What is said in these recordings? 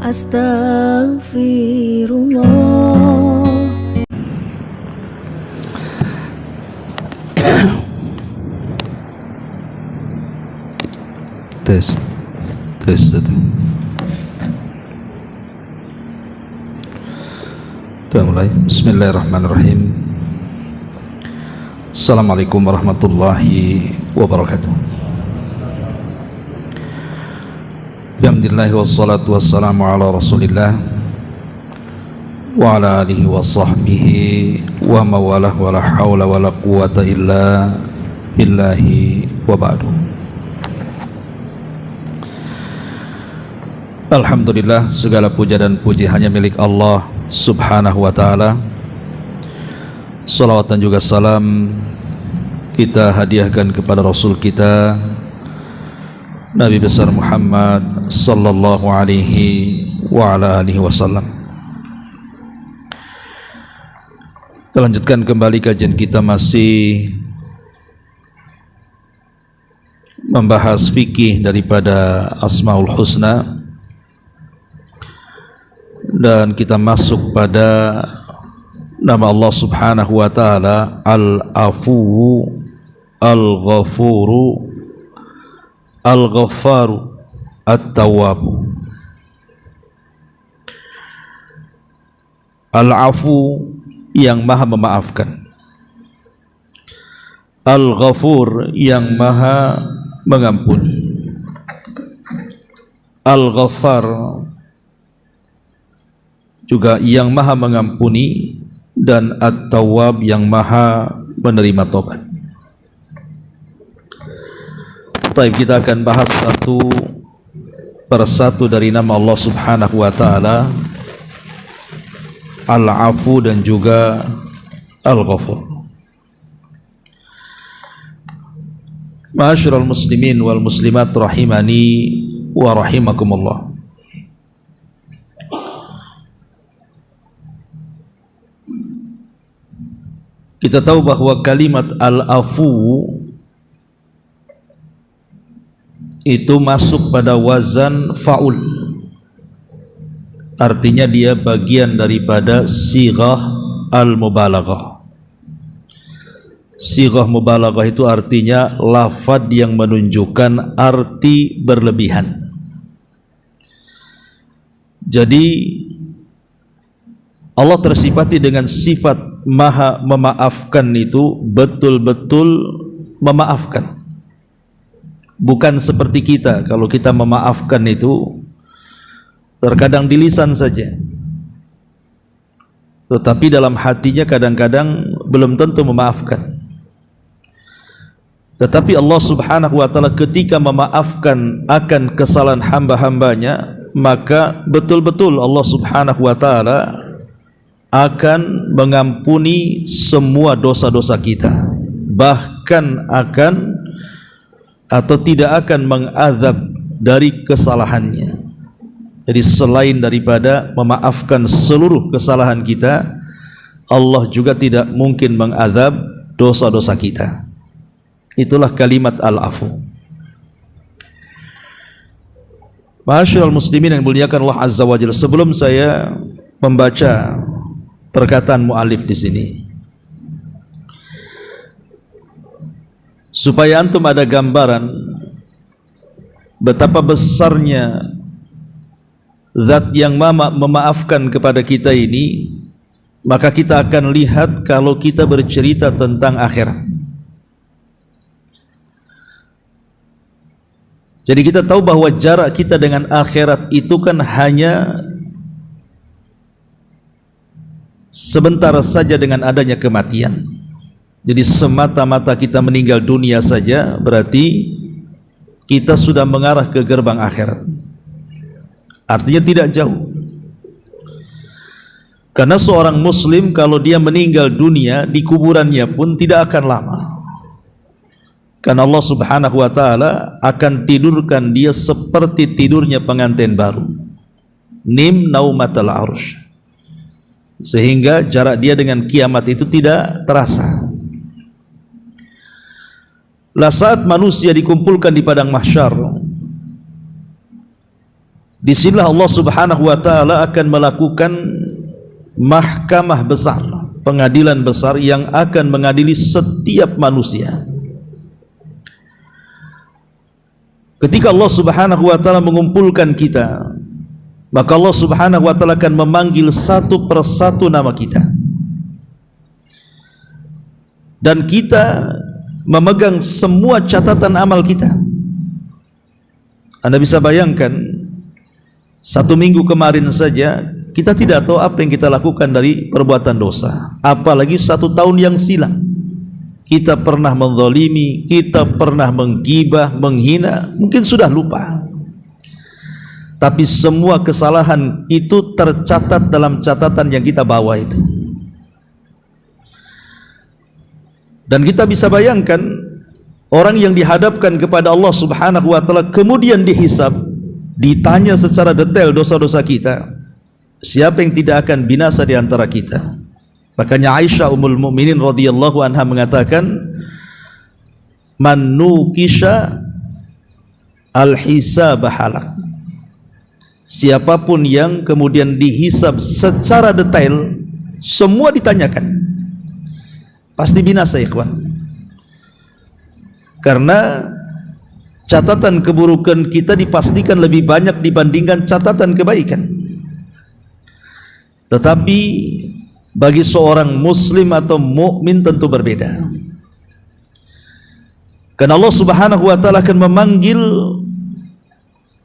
Astaghfirullah. Tes satu. Kita mulai. Bismillahirrahmanirrahim. Assalamualaikum warahmatullahi wabarakatuh. Alhamdulillah wassalatu wassalamu ala Rasulillah wa ala alihi wa sahbihi wa mawalah wa la hawla wa la quwata illa billahi wa ba'du. Alhamdulillah, segala puja dan puji hanya milik Allah subhanahu wa ta'ala. Salawat dan juga salam kita hadiahkan kepada Rasul kita Nabi besar Muhammad sallallahu alaihi wa ala alihi wasallam. Kita lanjutkan kembali kajian kita, masih membahas fikih daripada Asmaul Husna, dan kita masuk pada nama Allah subhanahu wa ta'ala Al-Afu, Al-Ghafuru, Al-Ghaffaru, At-Tawwabu. Al-Afu, yang maha memaafkan. Al-Ghafur, yang maha mengampuni. Al-Ghaffar, juga yang maha mengampuni, dan At-Tawwab, yang maha menerima tobat. Baik, kita akan bahas satu persatu dari nama Allah subhanahu wa ta'ala Al-Afu dan juga Al-Ghafur. Ma'asyiral muslimin wal muslimat rahimani wa rahimakumullah. Kita tahu bahwa kalimat Al-Afu itu masuk pada wazan fa'ul, artinya dia bagian daripada sighah al-mubalaghah. Sighah mubalaghah itu artinya lafaz yang menunjukkan arti berlebihan. Jadi Allah tersifati dengan sifat maha memaafkan, itu betul-betul memaafkan. Bukan seperti kita, kalau kita memaafkan itu terkadang di lisan saja, tetapi dalam hatinya kadang-kadang belum tentu memaafkan. Tetapi Allah subhanahu wa ta'ala ketika memaafkan akan kesalahan hamba-hambanya, maka betul-betul Allah subhanahu wa ta'ala akan mengampuni semua dosa-dosa kita, bahkan akan atau tidak akan mengazab dari kesalahannya. Jadi selain daripada memaafkan seluruh kesalahan kita, Allah juga tidak mungkin mengazab dosa-dosa kita. Itulah kalimat Al-Afu. Ma'asyiral muslimin yang dimuliakan Allah azza wa jalla, sebelum saya membaca perkataan mu'alif di sini, supaya antum ada gambaran betapa besarnya zat yang memaafkan kepada kita ini, maka kita akan lihat kalau kita bercerita tentang akhirat. Jadi kita tahu bahwa jarak kita dengan akhirat itu kan hanya sebentar saja dengan adanya kematian. Jadi semata-mata kita meninggal dunia saja berarti kita sudah mengarah ke gerbang akhirat. Artinya tidak jauh. Karena seorang muslim kalau dia meninggal dunia, di kuburannya pun tidak akan lama. Karena Allah subhanahu wa ta'ala akan tidurkan dia seperti tidurnya pengantin baru. Nim naumatal arsh. Sehingga jarak dia dengan kiamat itu tidak terasa. Lah saat manusia dikumpulkan di padang mahsyar, disinilah Allah Subhanahu wa taala akan melakukan mahkamah besar, pengadilan besar yang akan mengadili setiap manusia. Ketika Allah Subhanahu wa taala mengumpulkan kita, maka Allah Subhanahu wa taala akan memanggil satu persatu nama kita. Dan kita memegang semua catatan amal kita. Anda bisa bayangkan, 1 minggu kemarin saja kita tidak tahu apa yang kita lakukan dari perbuatan dosa, apalagi 1 tahun yang silam. Kita pernah menzalimi, kita pernah menggibah, menghina, mungkin sudah lupa. Tapi semua kesalahan itu tercatat dalam catatan yang kita bawa itu. Dan kita bisa bayangkan orang yang dihadapkan kepada Allah Subhanahu wa taala kemudian dihisab, ditanya secara detail dosa-dosa kita, siapa yang tidak akan binasa di antara kita? Makanya Aisyah Ummul Mukminin radhiyallahu anha mengatakan, man nukisha al-hisab halak. Siapapun yang kemudian dihisab secara detail, semua ditanyakan, pasti binasa, ikhwan. Karena catatan keburukan kita dipastikan lebih banyak dibandingkan catatan kebaikan. Tetapi bagi seorang muslim atau mukmin tentu berbeda. Karena Allah Subhanahu wa taala akan memanggil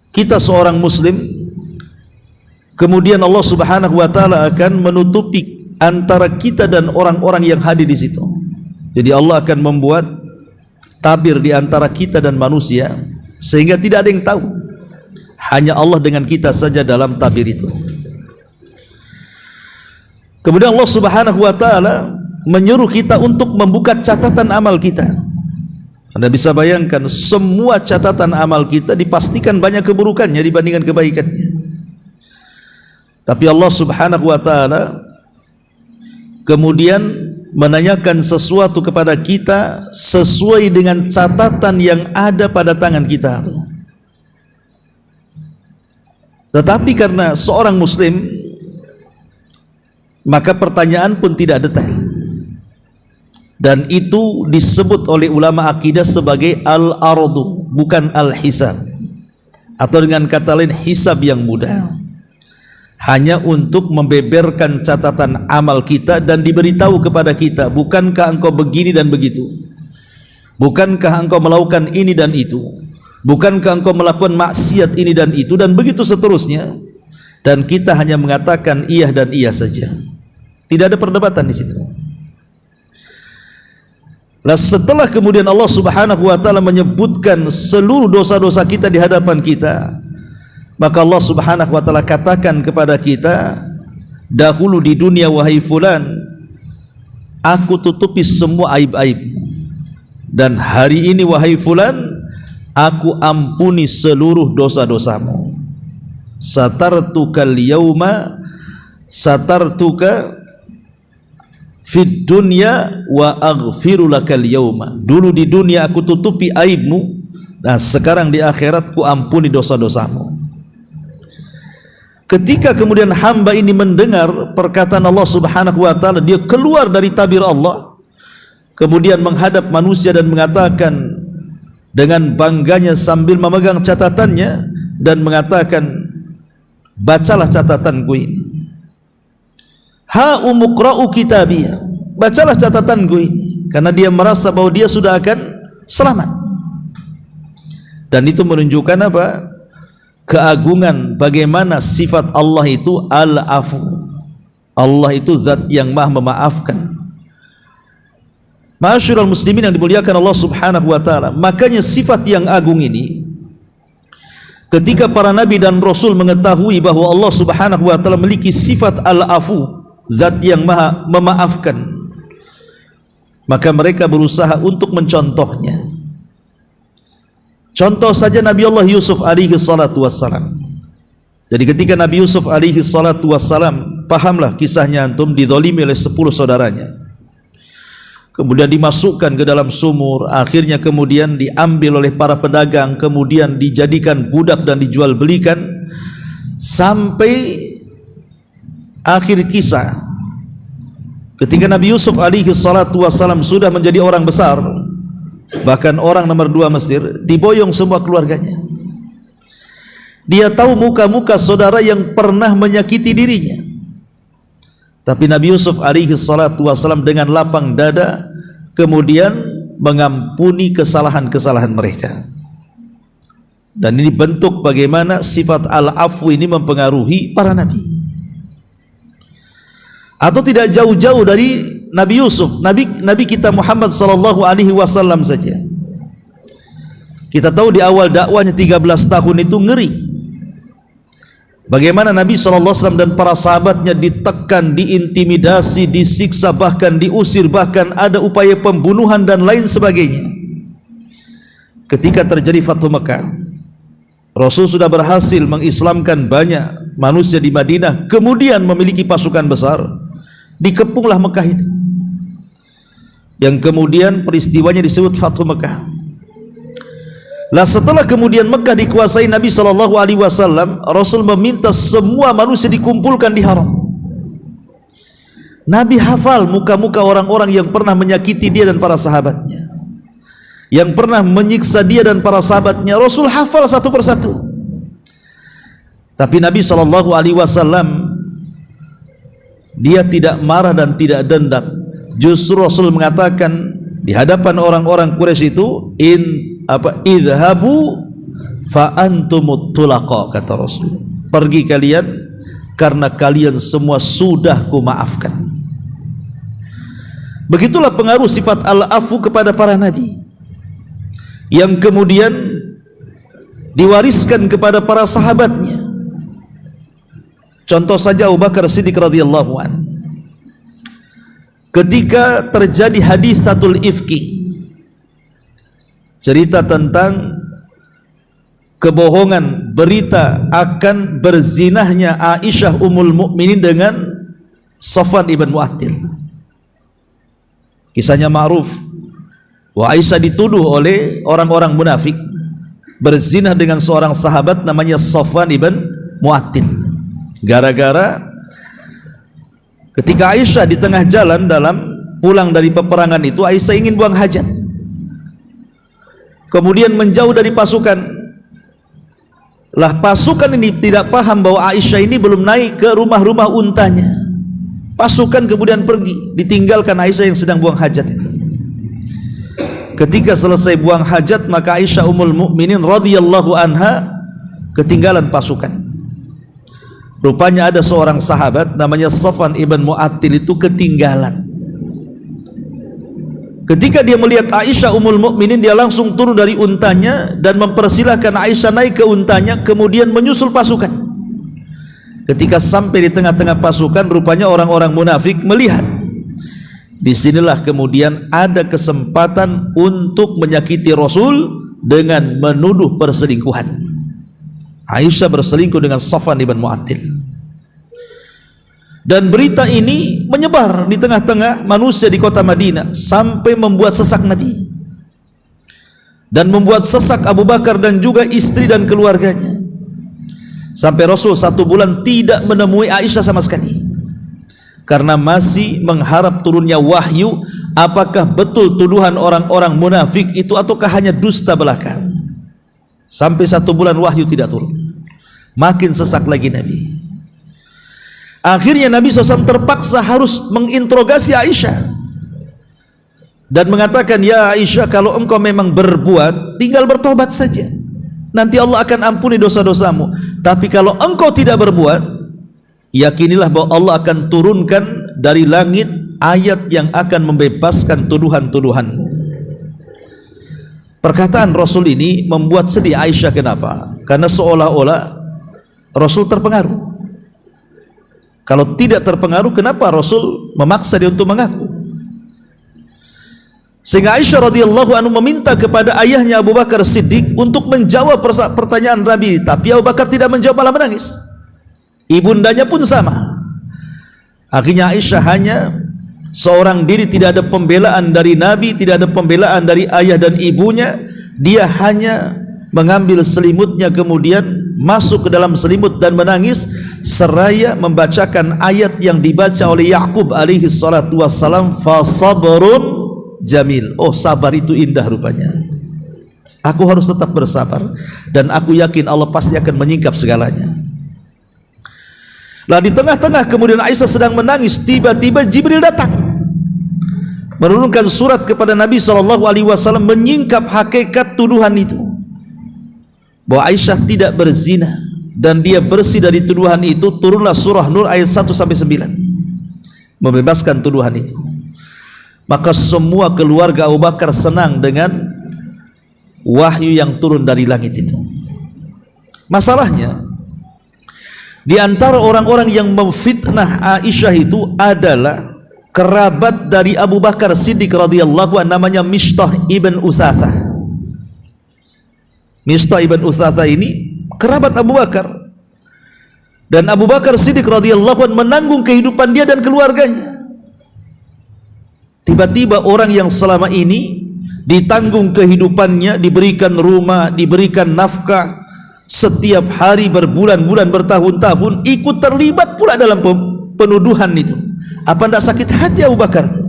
kita seorang muslim, kemudian Allah Subhanahu wa taala akan menutupi antara kita dan orang-orang yang hadir di situ. Jadi Allah akan membuat tabir di antara kita dan manusia sehingga tidak ada yang tahu. Hanya Allah dengan kita saja dalam tabir itu. Kemudian Allah Subhanahu wa taala menyuruh kita untuk membuka catatan amal kita. Anda bisa bayangkan, semua catatan amal kita dipastikan banyak keburukannya dibandingkan kebaikannya. Tapi Allah Subhanahu wa taala kemudian menanyakan sesuatu kepada kita sesuai dengan catatan yang ada pada tangan kita. Tetapi karena seorang muslim, maka pertanyaan pun tidak detail. Dan itu disebut oleh ulama akidah sebagai al-ardu, bukan al-hisab. Atau dengan kata lain, hisab yang mudah. Hanya untuk membeberkan catatan amal kita dan diberitahu kepada kita, bukankah engkau begini dan begitu, bukankah engkau melakukan ini dan itu, bukankah engkau melakukan maksiat ini dan itu, dan begitu seterusnya. Dan kita hanya mengatakan iya dan iya saja, tidak ada perdebatan di situ. Nah, setelah kemudian Allah Subhanahu wa taala menyebutkan seluruh dosa-dosa kita di hadapan kita, maka Allah Subhanahu wa taala katakan kepada kita, dahulu di dunia wahai fulan, aku tutupi semua aib-aibmu, dan hari ini wahai fulan, aku ampuni seluruh dosa-dosamu. Satartukal yauma satartuka fid dunya wa aghfiru lakal yauma. Dulu di dunia aku tutupi aibmu, nah sekarang di akhirat ku ampuni dosa-dosamu. Ketika kemudian hamba ini mendengar perkataan Allah Subhanahu wa taala, dia keluar dari tabir Allah, kemudian menghadap manusia dan mengatakan dengan bangganya sambil memegang catatannya dan mengatakan, bacalah catatanku ini. Ha umuqra'u kitabiyah, bacalah catatanku ini, karena dia merasa bahwa dia sudah akan selamat. Dan itu menunjukkan apa? Keagungan bagaimana sifat Allah itu al-afu. Allah itu zat yang maha memaafkan. Ma'asyiral muslimin yang dimuliakan Allah Subhanahu wa taala, makanya sifat yang agung ini, ketika para nabi dan rasul mengetahui bahwa Allah Subhanahu wa taala memiliki sifat al-afu, zat yang maha memaafkan, maka mereka berusaha untuk mencontohnya. Contoh saja Nabi Allah Yusuf alaihi salatu wassalam. Jadi ketika Nabi Yusuf alaihi salatu wassalam, pahamlah kisahnya antum, dizalimi oleh 10 saudaranya, kemudian dimasukkan ke dalam sumur, akhirnya kemudian diambil oleh para pedagang, kemudian dijadikan budak dan dijual belikan, sampai akhir kisah ketika Nabi Yusuf alaihi salatu wassalam sudah menjadi orang besar, bahkan orang nomor 2 Mesir, diboyong semua keluarganya. Dia tahu muka-muka saudara yang pernah menyakiti dirinya, tapi Nabi Yusuf alaihi salatu wassalam dengan lapang dada kemudian mengampuni kesalahan-kesalahan mereka. Dan ini bentuk bagaimana sifat al-afwi ini mempengaruhi para nabi. Atau tidak jauh-jauh dari Nabi Yusuf, Nabi kita Muhammad sallallahu alaihi wasallam saja. Kita tahu di awal dakwahnya 13 tahun itu ngeri. Bagaimana Nabi sallallahu alaihi wasallam dan para sahabatnya ditekan, diintimidasi, disiksa, bahkan diusir, bahkan ada upaya pembunuhan dan lain sebagainya. Ketika terjadi Fathu Mekah, Rasul sudah berhasil mengislamkan banyak manusia di Madinah, kemudian memiliki pasukan besar. Dikepunglah Mekah itu, yang kemudian peristiwanya disebut Fathu Mekah. Lah setelah kemudian Mekah dikuasai Nabi sallallahu alaihi wasallam, Rasul meminta semua manusia dikumpulkan di haram. Nabi hafal muka-muka orang-orang yang pernah menyakiti dia dan para sahabatnya, yang pernah menyiksa dia dan para sahabatnya. Rasul hafal satu persatu. Tapi Nabi sallallahu alaihi wasallam dia tidak marah dan tidak dendam. Justru Rasul mengatakan di hadapan orang-orang Quraisy itu, idhabu fa antumut tulaqa, kata Rasul. Pergi kalian karena kalian semua sudah kumaafkan. Begitulah pengaruh sifat al-afu kepada para nabi, yang kemudian diwariskan kepada para sahabatnya. Contoh saja Abu Bakar Siddiq radhiyallahu an. Ketika terjadi haditsatul ifki, cerita tentang kebohongan, berita akan berzinahnya Aisyah ummul mukminin dengan Safwan ibn Mu'attil. Kisahnya ma'ruf. Aisyah dituduh oleh orang-orang munafik berzinah dengan seorang sahabat namanya Safwan ibn Mu'attil. Gara-gara ketika Aisyah di tengah jalan dalam pulang dari peperangan itu, Aisyah ingin buang hajat, kemudian menjauh dari pasukan. Lah pasukan ini tidak paham bahwa Aisyah ini belum naik ke rumah-rumah untanya. Pasukan kemudian pergi, ditinggalkan Aisyah yang sedang buang hajat itu. Ketika selesai buang hajat, maka Aisyah ummul mukminin radhiyallahu anha ketinggalan pasukan. Rupanya ada seorang sahabat namanya Safwan ibn Mu'attil itu ketinggalan. Ketika dia melihat Aisyah ummul mukminin, dia langsung turun dari untanya dan mempersilahkan Aisyah naik ke untanya, kemudian menyusul pasukan. Ketika sampai di tengah-tengah pasukan, rupanya orang-orang munafik melihat. Disinilah kemudian ada kesempatan untuk menyakiti Rasul dengan menuduh perselingkuhan. Aisyah berselingkuh dengan Safwan ibn Mu'attil. Dan berita ini menyebar di tengah-tengah manusia di kota Madinah sampai membuat sesak Nabi dan membuat sesak Abu Bakar dan juga istri dan keluarganya. Sampai Rasul 1 bulan tidak menemui Aisyah sama sekali, karena masih mengharap turunnya wahyu, apakah betul tuduhan orang-orang munafik itu ataukah hanya dusta belaka. Sampai 1 bulan wahyu tidak turun, makin sesak lagi Nabi. Akhirnya Nabi SAW terpaksa harus menginterogasi Aisyah dan mengatakan, ya Aisyah, kalau engkau memang berbuat, tinggal bertobat saja, nanti Allah akan ampuni dosa-dosamu. Tapi kalau engkau tidak berbuat, yakinilah bahwa Allah akan turunkan dari langit ayat yang akan membebaskan tuduhan-tuduhanmu. Perkataan Rasul ini membuat sedih Aisyah. Kenapa? Karena seolah-olah Rasul terpengaruh. Kalau tidak terpengaruh, kenapa Rasul memaksa dia untuk mengaku? Sehingga Aisyah radhiyallahu anhu meminta kepada ayahnya Abu Bakar Siddiq untuk menjawab pertanyaan Nabi, tapi Abu Bakar tidak menjawab, malah menangis. Ibundanya pun sama. Akhirnya Aisyah hanya seorang diri, tidak ada pembelaan dari Nabi, tidak ada pembelaan dari ayah dan ibunya. Dia hanya mengambil selimutnya, kemudian masuk ke dalam selimut dan menangis seraya membacakan ayat yang dibaca oleh Yakub alaihi salatu wassalam, fa sabrun jamil. Oh, sabar itu indah rupanya. Aku harus tetap bersabar dan aku yakin Allah pasti akan menyingkap segalanya. Lah di tengah-tengah kemudian Aisyah sedang menangis, tiba-tiba Jibril datang menurunkan surat kepada Nabi SAW menyingkap hakikat tuduhan itu, bahwa Aisyah tidak berzina dan dia bersih dari tuduhan itu. Turunlah surah Nur ayat 1-9 membebaskan tuduhan itu. Maka semua keluarga Abu Bakar senang dengan wahyu yang turun dari langit itu. Masalahnya, di antara orang-orang yang memfitnah Aisyah itu adalah kerabat dari Abu Bakar Siddiq radhiyallahu anhu, namanya Mistah ibn Utsatsah. Mistah ibn Utsatsah ini kerabat Abu Bakar, dan Abu Bakar Siddiq radhiyallahu anhu menanggung kehidupan dia dan keluarganya. Tiba-tiba orang yang selama ini ditanggung kehidupannya, diberikan rumah, diberikan nafkah setiap hari berbulan-bulan, bertahun-tahun, ikut terlibat pula dalam penuduhan itu. Apa tidak sakit hati Abu Bakar itu?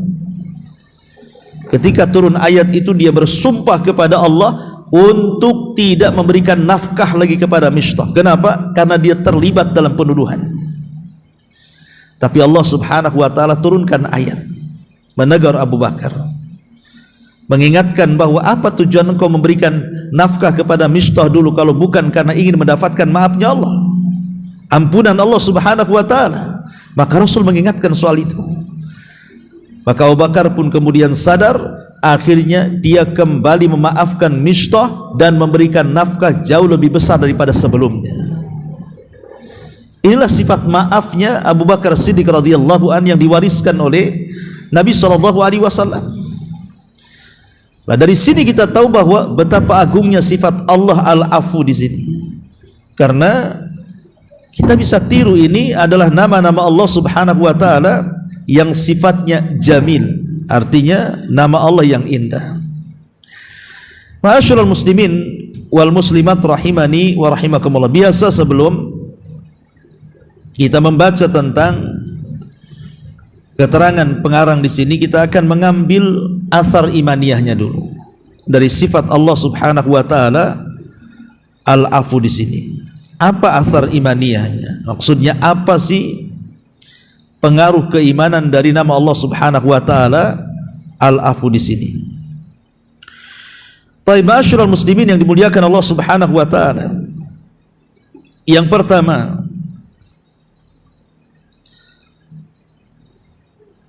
Ketika turun ayat itu, dia bersumpah kepada Allah untuk tidak memberikan nafkah lagi kepada Mistah. Kenapa? Karena dia terlibat dalam penuduhan. Tapi Allah subhanahu wa ta'ala turunkan ayat menegur Abu Bakar, mengingatkan bahwa apa tujuan engkau memberikan nafkah kepada Mistah dulu kalau bukan karena ingin mendapatkan maafnya Allah, ampunan Allah subhanahu wa ta'ala. Maka Rasul mengingatkan soal itu. Maka Abu Bakar pun kemudian sadar, akhirnya dia kembali memaafkan Mistah dan memberikan nafkah jauh lebih besar daripada sebelumnya. Inilah sifat maafnya Abu Bakar Siddiq radhiyallahu anhu yang diwariskan oleh Nabi SAW. Nah, dari sini kita tahu bahwa betapa agungnya sifat Allah Al-Afu di sini. Karena kita bisa tiru, ini adalah nama-nama Allah Subhanahu wa taala yang sifatnya jamil, artinya nama Allah yang indah. Ma'asyiral muslimin wal muslimat rahimani wa rahimakumullah. Biasa sebelum kita membaca tentang keterangan pengarang di sini, kita akan mengambil asar imaniyahnya dulu dari sifat Allah Subhanahu wa taala Al-Afu di sini. Apa asar imaniyahnya? Maksudnya apa sih pengaruh keimanan dari nama Allah Subhanahu wa taala Al-Afu di sini? Baik, ma'asyiral muslimin yang dimuliakan Allah Subhanahu wa taala. Yang pertama,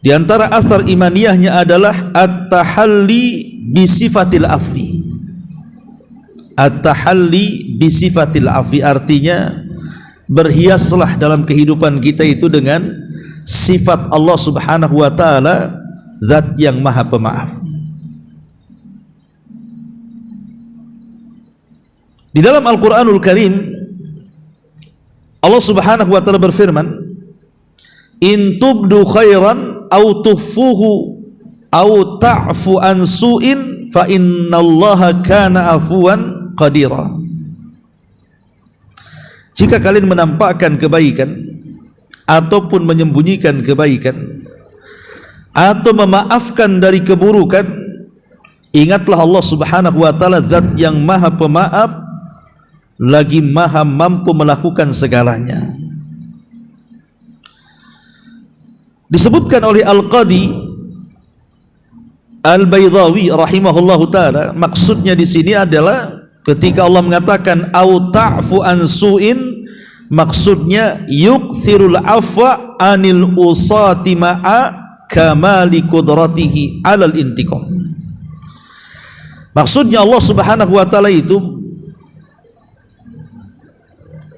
di antara asar imaniyahnya adalah at-tahalli bi sifatil afwi. At-tahalli bi sifatil afwi artinya berhiaslah dalam kehidupan kita itu dengan sifat Allah Subhanahu wa taala, zat yang maha pemaaf. Di dalam Al-Qur'anul Karim Allah Subhanahu wa taala berfirman, in tubdu khairan au tukhfuhu au ta'fu an su'in fa innallaha kana afuwan qadira. Jika kalian menampakkan kebaikan ataupun menyembunyikan kebaikan atau memaafkan dari keburukan, ingatlah Allah Subhanahu wa taala zat yang maha pemaaf lagi maha mampu melakukan segalanya. Disebutkan oleh Al-Qadi Al-Baydawi rahimahullahu taala, maksudnya di sini adalah ketika Allah mengatakan au ta'fu an su'in, maksudnya yukthirul afwa anil usati ma'a kamali qudratihi alal intiqam. Maksudnya Allah Subhanahu wa taala itu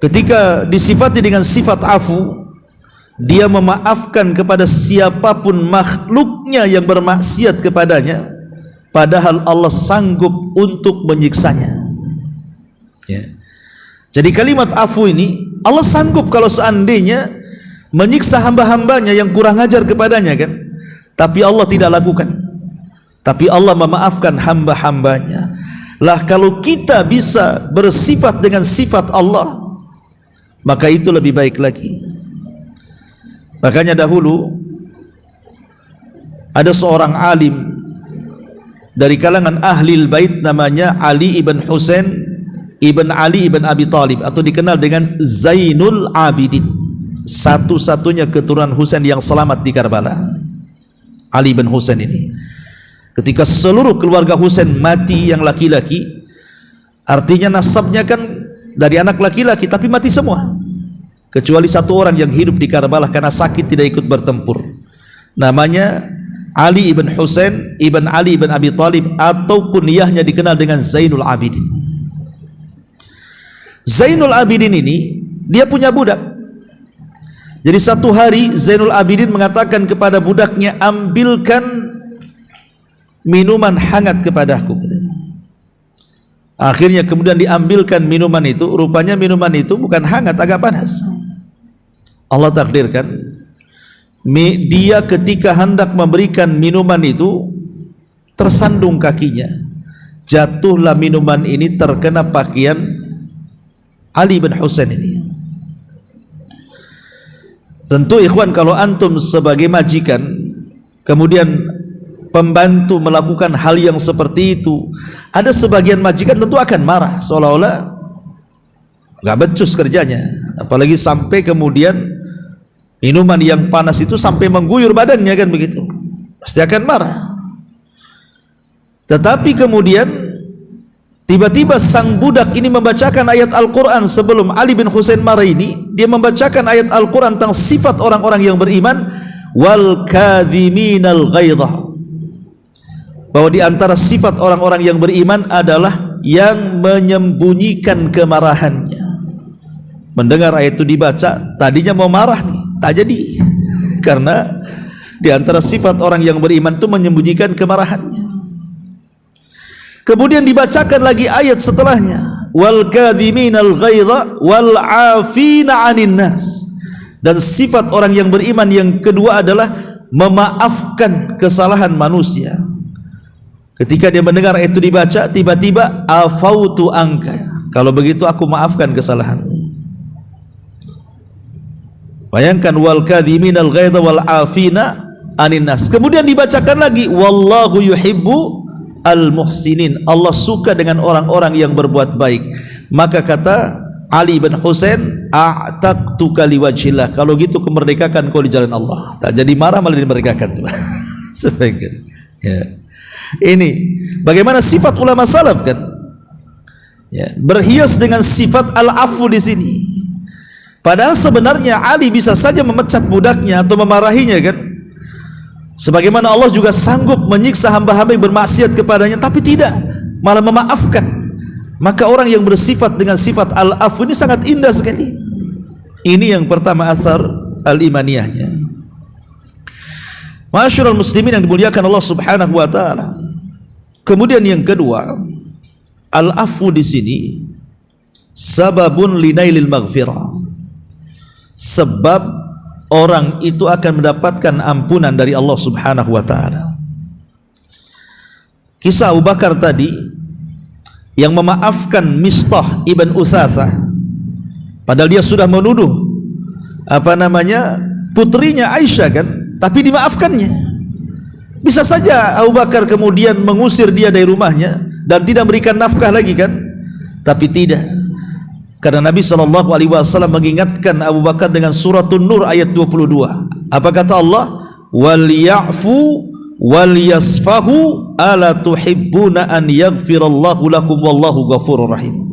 ketika disifati dengan sifat afu, dia memaafkan kepada siapapun makhluknya yang bermaksiat kepadanya, padahal Allah sanggup untuk menyiksanya. Ya. Jadi kalimat afu ini, Allah sanggup kalau seandainya menyiksa hamba-hambanya yang kurang ajar kepadanya kan, tapi Allah tidak lakukan. Tapi Allah memaafkan hamba-hambanya. Lah kalau kita bisa bersifat dengan sifat Allah, maka itu lebih baik lagi. Makanya dahulu ada seorang alim dari kalangan Ahlul Bait, namanya Ali ibn Husain ibn Ali ibn Abi Talib, atau dikenal dengan Zainul Abidin, satu-satunya keturunan Husain yang selamat di Karbala. Ali ibn Husain ini, ketika seluruh keluarga Husain mati yang laki-laki, artinya nasabnya kan dari anak laki-laki, tapi mati semua kecuali satu orang yang hidup di Karbala karena sakit tidak ikut bertempur, namanya Ali ibn Husain ibn Ali ibn Abi Talib, atau kunyahnya dikenal dengan Zainul Abidin. Zainul Abidin ini dia punya budak. Jadi satu hari Zainul Abidin mengatakan kepada budaknya, ambilkan minuman hangat kepadaku. Akhirnya kemudian diambilkan minuman itu, rupanya minuman itu bukan hangat, agak panas. Allah takdirkan dia ketika hendak memberikan minuman itu tersandung kakinya, jatuhlah minuman ini terkena pakaian Ali bin Husain ini. Tentu ikhwan, kalau antum sebagai majikan kemudian pembantu melakukan hal yang seperti itu, ada sebagian majikan tentu akan marah, seolah-olah gak becus kerjanya, apalagi sampai kemudian minuman yang panas itu sampai mengguyur badannya, kan begitu, pasti akan marah. Tetapi kemudian tiba-tiba sang budak ini membacakan ayat Al-Quran. Sebelum Ali bin Husain marah ini, dia membacakan ayat Al-Quran tentang sifat orang-orang yang beriman, wal kadhiminal ghaidha, bahwa di antara sifat orang-orang yang beriman adalah yang menyembunyikan kemarahannya. Mendengar ayat itu dibaca, tadinya mau marah nih, tak jadi, karena di antara sifat orang yang beriman itu menyembunyikan kemarahannya. Kemudian dibacakan lagi ayat setelahnya, wal kadhiminal ghaidha wal 'afina 'anil nas, dan sifat orang yang beriman yang kedua adalah memaafkan kesalahan manusia. Ketika dia mendengar ayat itu dibaca, tiba-tiba afautu angka, kalau begitu aku maafkan kesalahanmu. Bayangkan, wal kadhiminal ghaidha wal 'afina 'anil nas. Kemudian dibacakan lagi, wallahu yuhibbu al muhsinin, Allah suka dengan orang-orang yang berbuat baik. Maka kata Ali bin Husain, a'taqtuka liwajhillah, kalau gitu kemerdekakan kau di jalan Allah. Tak jadi marah, malah dimerdekakan tuh. Sebagian. Ya. Ini bagaimana sifat ulama salaf, kan? Ya, berhias dengan sifat al-afu di sini. Padahal sebenarnya Ali bisa saja memecat budaknya atau memarahinya, kan? Sebagaimana Allah juga sanggup menyiksa hamba-hamba yang bermaksiat kepadanya, tapi tidak, malah memaafkan. Maka orang yang bersifat dengan sifat al-afu ini sangat indah sekali. Ini yang pertama, athar al-imaniyahnya. Ma'asyiral muslimin yang dimuliakan Allah Subhanahu wa taala. Kemudian yang kedua, al-afu di sini sababun linailil maghfirah, sebab orang itu akan mendapatkan ampunan dari Allah Subhanahu wa taala. Kisah Abu Bakar tadi yang memaafkan Mistah ibn Utsatsah, padahal dia sudah menuduh putrinya Aisyah, kan, tapi dimaafkannya. Bisa saja Abu Bakar kemudian mengusir dia dari rumahnya dan tidak berikan nafkah lagi, kan, tapi tidak, karena Nabi SAW mengingatkan Abu Bakar dengan suratun Nur ayat 22. Apa kata Allah? Wal ya'fu wal yasfahu ala tuhibbuna an yaghfirallahu lakum wallahu ghafurur rahim.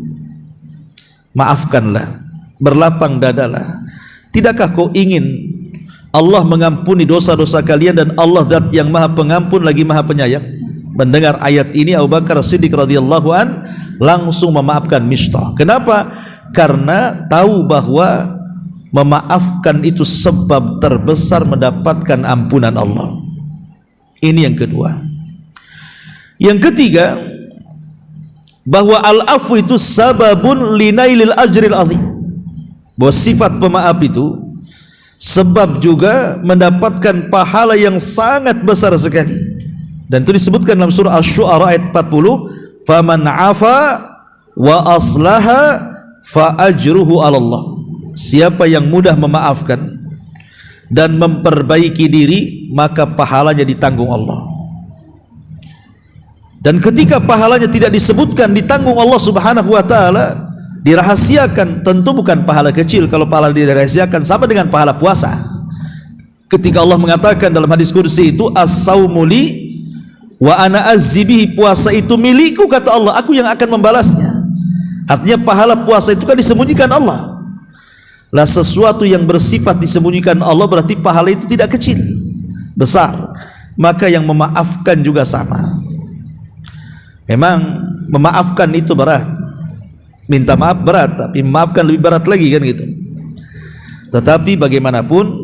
Maafkanlah, berlapang dadalah. Tidakkah kau ingin Allah mengampuni dosa-dosa kalian, dan Allah zat yang maha pengampun lagi maha penyayang? Mendengar ayat ini, Abu Bakar Siddiq radhiyallahu an langsung memaafkan Mistah. Kenapa? Karena tahu bahwa memaafkan itu sebab terbesar mendapatkan ampunan Allah. Ini yang kedua. Yang ketiga, bahwa al-afu itu sababun linailil ajril azim, bahwa sifat pemaaf itu sebab juga mendapatkan pahala yang sangat besar sekali. Dan itu disebutkan dalam surah Asy-Syu'ara ayat 40, faman afa wa aslaha fa ajruhu 'ala Allah. Siapa yang mudah memaafkan dan memperbaiki diri, maka pahalanya ditanggung Allah. Dan ketika pahalanya tidak disebutkan, ditanggung Allah Subhanahu wa taala, dirahasiakan, tentu bukan pahala kecil. Kalau pahala dirahasiakan sama dengan pahala puasa. Ketika Allah mengatakan dalam hadis kursi itu, as-saumu li wa ana azzibihi, puasa itu milikku kata Allah, aku yang akan membalasnya. Artinya pahala puasa itu kan disembunyikan Allah. Lah sesuatu yang bersifat disembunyikan Allah berarti pahala itu tidak kecil, besar. Maka yang memaafkan juga sama. Memang memaafkan itu berat, minta maaf berat, tapi memaafkan lebih berat lagi kan gitu. Tetapi bagaimanapun,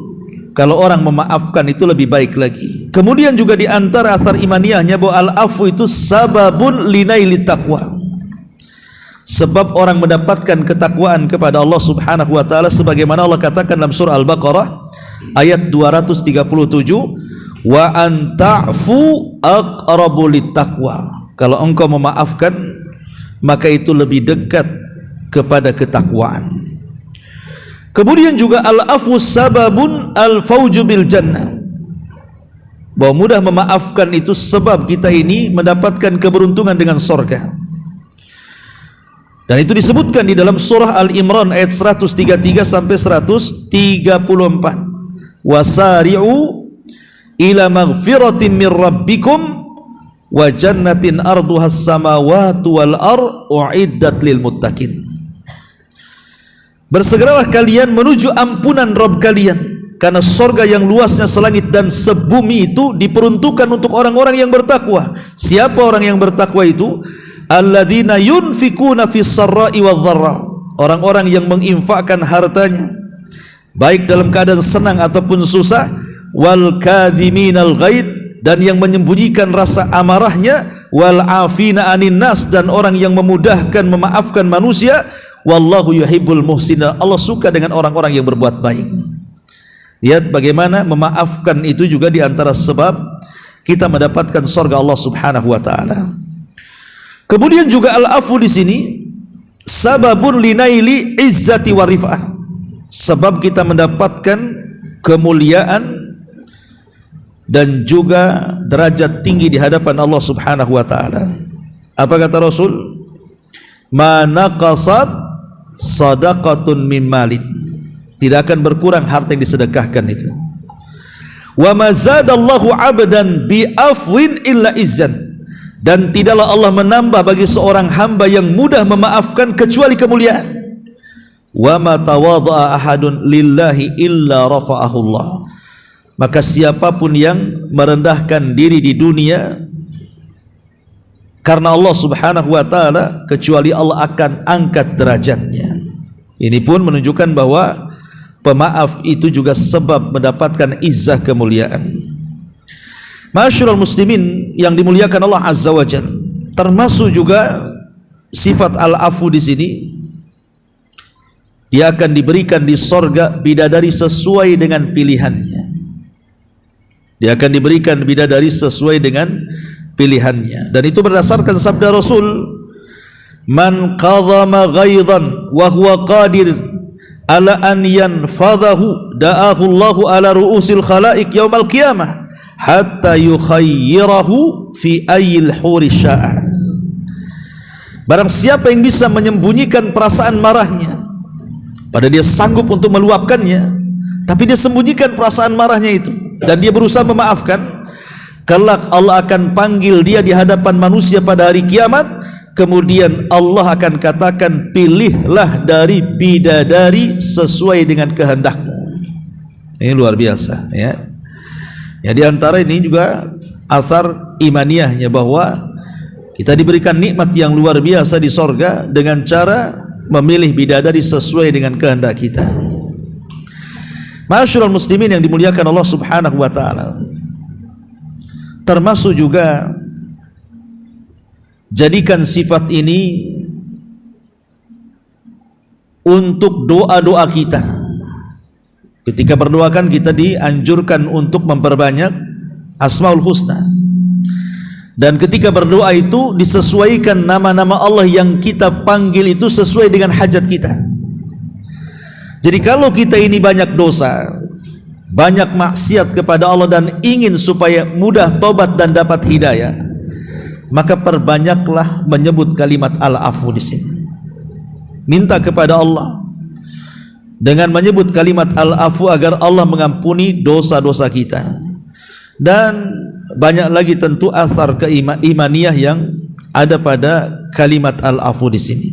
kalau orang memaafkan itu lebih baik lagi. Kemudian juga di antara asar imaniyahnya bahwa al-afu itu sababun linaili taqwa, sebab orang mendapatkan ketakwaan kepada Allah Subhanahu wa taala, sebagaimana Allah katakan dalam surah Al-Baqarah ayat 237, wa an ta'fu aqrabu littaqwa. Kalau engkau memaafkan, maka itu lebih dekat kepada ketakwaan. Kemudian juga al-afu sababun al-fauju bil jannah, bahwa mudah memaafkan itu sebab kita ini mendapatkan keberuntungan dengan surga. Dan itu disebutkan di dalam surah Al-Imran ayat 133 sampai 134. Wasari'u ila maghfiratin min rabbikum wa jannatin arduhas samawati wal ard uiddat lil muttaqin. Bersegeralah kalian menuju ampunan Rabb kalian, karena surga yang luasnya selangit dan sebumi itu diperuntukkan untuk orang-orang yang bertakwa. Siapa orang yang bertakwa itu? Alladzina yunfikuna fis sarra'i wadh dharra, orang-orang yang menginfakkan hartanya baik dalam keadaan senang ataupun susah, wal kadhiminal ghaid, dan yang menyembunyikan rasa amarahnya, wal afina anin nas, dan orang yang memudahkan memaafkan manusia, wallahu yuhibbul muhsinin, Allah suka dengan orang-orang yang berbuat baik. Lihat bagaimana memaafkan itu juga di antara sebab kita mendapatkan surga Allah Subhanahu wa taala. Kemudian juga al-afu di sini sababun linaili izzati wa rif'ah, sebab kita mendapatkan kemuliaan dan juga derajat tinggi di hadapan Allah Subhanahu wa taala. Apa kata Rasul? Ma naqasat sadaqatun min malin, tidak akan berkurang harta yang disedekahkan itu. Wa ma zadallahu 'abdan bi afwin illa izzan, dan tidaklah Allah menambah bagi seorang hamba yang mudah memaafkan kecuali kemuliaan. Wa ma tawadha'a ahadun lillahi illa rafa'ahu Allah, maka siapapun yang merendahkan diri di dunia karena Allah Subhanahu wa taala, kecuali Allah akan angkat derajatnya. Ini pun menunjukkan bahwa pemaaf itu juga sebab mendapatkan izzah kemuliaan. Ma'asyiral muslimin yang dimuliakan Allah Azza wa Jalla, termasuk juga sifat al-afu di sini, dia akan diberikan di sorga bidadari sesuai dengan pilihannya. Dia akan diberikan bidadari sesuai dengan pilihannya, dan itu berdasarkan sabda Rasul, man qadhama ghaidhan wa huwa qadir ala an yanfadhahu da'ahu Allahu ala ru'usil khalaiq yaumal qiyamah hatta yukhayyirahu fi ayyil huri sya'a. Barang siapa yang bisa menyembunyikan perasaan marahnya, pada dia sanggup untuk meluapkannya, tapi dia sembunyikan perasaan marahnya itu dan dia berusaha memaafkan, kelak Allah akan panggil dia di hadapan manusia pada hari kiamat. Kemudian Allah akan katakan, pilihlah dari bidadari sesuai dengan kehendakmu. Ini luar biasa ya. Ya, di antara ini juga asar imaniyahnya bahwa kita diberikan nikmat yang luar biasa di sorga dengan cara memilih bidadari sesuai dengan kehendak kita. Ma'asyiral muslimin yang dimuliakan Allah Subhanahu wa taala, termasuk juga jadikan sifat ini untuk doa-doa kita. Ketika berdoakan kita dianjurkan untuk memperbanyak Asmaul Husna. Dan ketika berdoa itu disesuaikan nama-nama Allah yang kita panggil itu sesuai dengan hajat kita. Jadi kalau kita ini banyak dosa, banyak maksiat kepada Allah dan ingin supaya mudah tobat dan dapat hidayah, maka perbanyaklah menyebut kalimat al-afu di sini. Minta kepada Allah dengan menyebut kalimat al-afu agar Allah mengampuni dosa-dosa kita. Dan banyak lagi tentu asar keimaniyah yang ada pada kalimat al-afu di sini.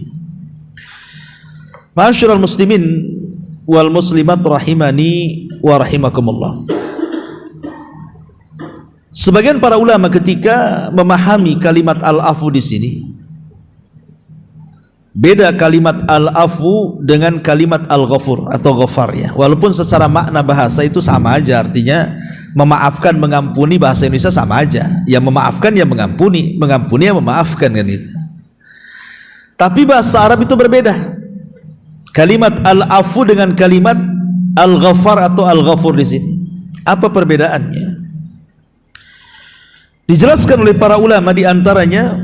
Ma'asyiral muslimin wal muslimat rahimani wa rahimakumullah. Sebagian para ulama ketika memahami kalimat al-afu di sini, beda kalimat al-afu dengan kalimat al-ghafur atau ghafar ya. Walaupun secara makna bahasa itu sama aja, artinya memaafkan, mengampuni, bahasa Indonesia sama aja. Yang memaafkan ya mengampuni, mengampuni ya memaafkan, kan itu. Tapi bahasa Arab itu berbeda. Kalimat al-afu dengan kalimat al-ghafar atau al-ghafur di sini. Apa perbedaannya? Dijelaskan oleh para ulama, di antaranya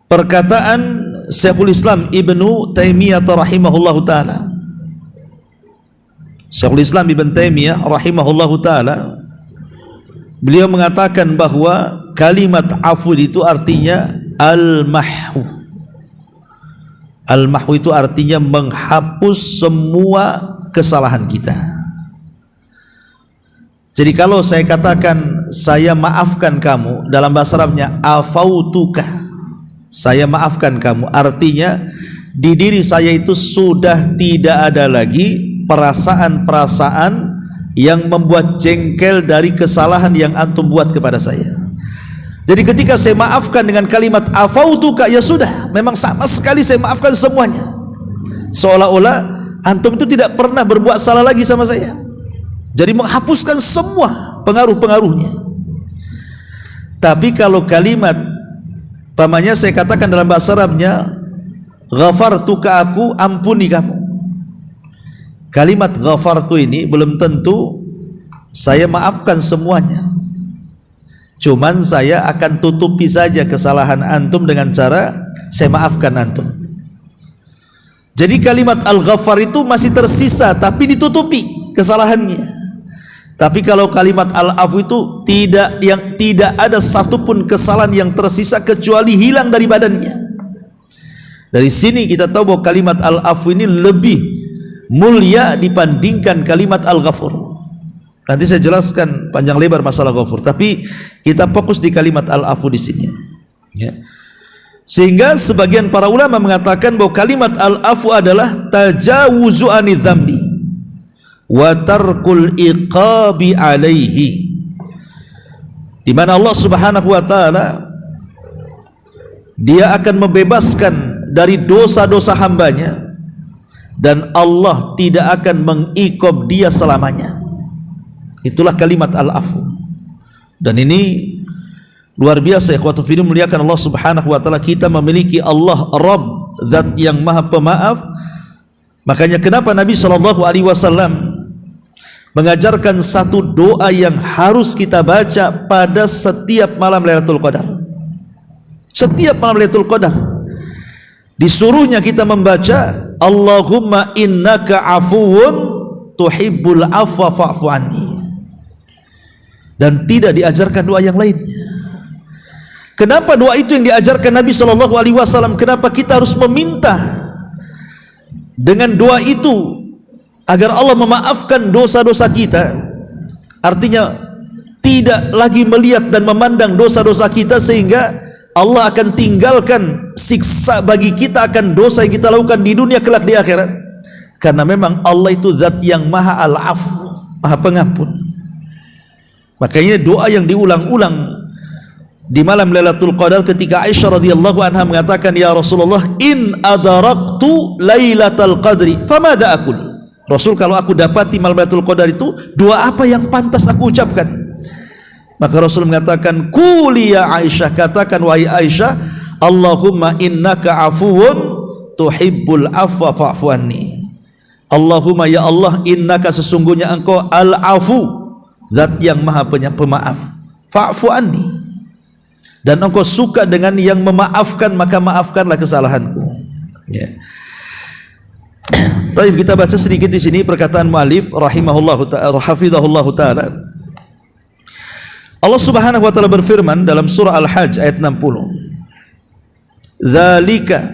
perkataan Syekhul Islam Ibnu Taimiyah rahimahullahu taala. Syekhul Islam Ibnu Taimiyah rahimahullahu taala, beliau mengatakan bahwa kalimat afu itu artinya al-mahhu. Al-mahwu itu artinya menghapus semua kesalahan kita. Jadi kalau saya katakan saya maafkan kamu, dalam bahasa Arabnya afautuka, saya maafkan kamu, artinya di diri saya itu sudah tidak ada lagi perasaan-perasaan yang membuat jengkel dari kesalahan yang antum buat kepada saya. Jadi ketika saya maafkan dengan kalimat afautuka, ya sudah, memang sama sekali saya maafkan semuanya. Seolah-olah antum itu tidak pernah berbuat salah lagi sama saya. Jadi menghapuskan semua pengaruh-pengaruhnya. Tapi kalau kalimat, pamannya saya katakan dalam bahasa Arabnya ghafartuka, aku ampuni kamu. Kalimat ghafartu ini belum tentu saya maafkan semuanya. Cuman saya akan tutupi saja kesalahan antum dengan cara saya maafkan antum. Jadi kalimat al-ghaffar itu masih tersisa tapi ditutupi kesalahannya. Tapi kalau kalimat al-afu itu tidak ada satupun kesalahan yang tersisa kecuali hilang dari badannya. Dari sini kita tahu bahwa kalimat al-afu ini lebih mulia dibandingkan kalimat al-ghafur. Nanti saya jelaskan panjang lebar masalah ghafur, tapi kita fokus di kalimat al-afu di sini. Ya. Sehingga sebagian para ulama mengatakan bahwa kalimat al-afu adalah tajawuzu anidz dzambi wa tarkul iqabi alaihi, di mana Allah Subhanahu wa taala Dia akan membebaskan dari dosa-dosa hambanya dan Allah tidak akan mengiqab dia selamanya. Itulah kalimat al-afu. Dan ini luar biasa, ikhwatu fillah, muliakan Allah Subhanahu wa taala. Kita memiliki Allah Rabb, zat yang maha pemaaf. Makanya kenapa Nabi SAW mengajarkan satu doa yang harus kita baca pada setiap malam Lailatul Qadar. Setiap malam Lailatul Qadar disuruhnya kita membaca Allahumma innaka afuwun tuhibbul afwa fa'fu anni. Dan tidak diajarkan doa yang lainnya. Kenapa doa itu yang diajarkan Nabi SAW? Kenapa kita harus meminta dengan doa itu agar Allah memaafkan dosa-dosa kita? Artinya tidak lagi melihat dan memandang dosa-dosa kita, sehingga Allah akan tinggalkan siksa bagi kita akan dosa yang kita lakukan di dunia kelak di akhirat. Karena memang Allah itu zat yang maha al-afu, maha pengampun. Makanya doa yang diulang-ulang di malam Lailatul Qadar ketika Aisyah radhiyallahu anha mengatakan, ya Rasulullah, in adaraktu Lailatul Qadri famadza aqul. Rasul, kalau aku dapati malam Lailatul Qadar itu, doa apa yang pantas aku ucapkan? Maka Rasul mengatakan, quli ya Aisyah, katakan wahai Aisyah, Allahumma innaka afuwun tuhibbul afwa fa'fu anni. Allahumma, ya Allah, innaka, sesungguhnya engkau al-afu, zat yang maha pemaaf, fa'fu anni, dan engkau suka dengan yang memaafkan, maka maafkanlah kesalahanku. Ya. Baik, kita baca sedikit di sini perkataan muallif rahimahullahu ta'ala, hafizahullahu ta'ala. Allah Subhanahu wa taala berfirman dalam surah Al-Hajj ayat 60. Dzalika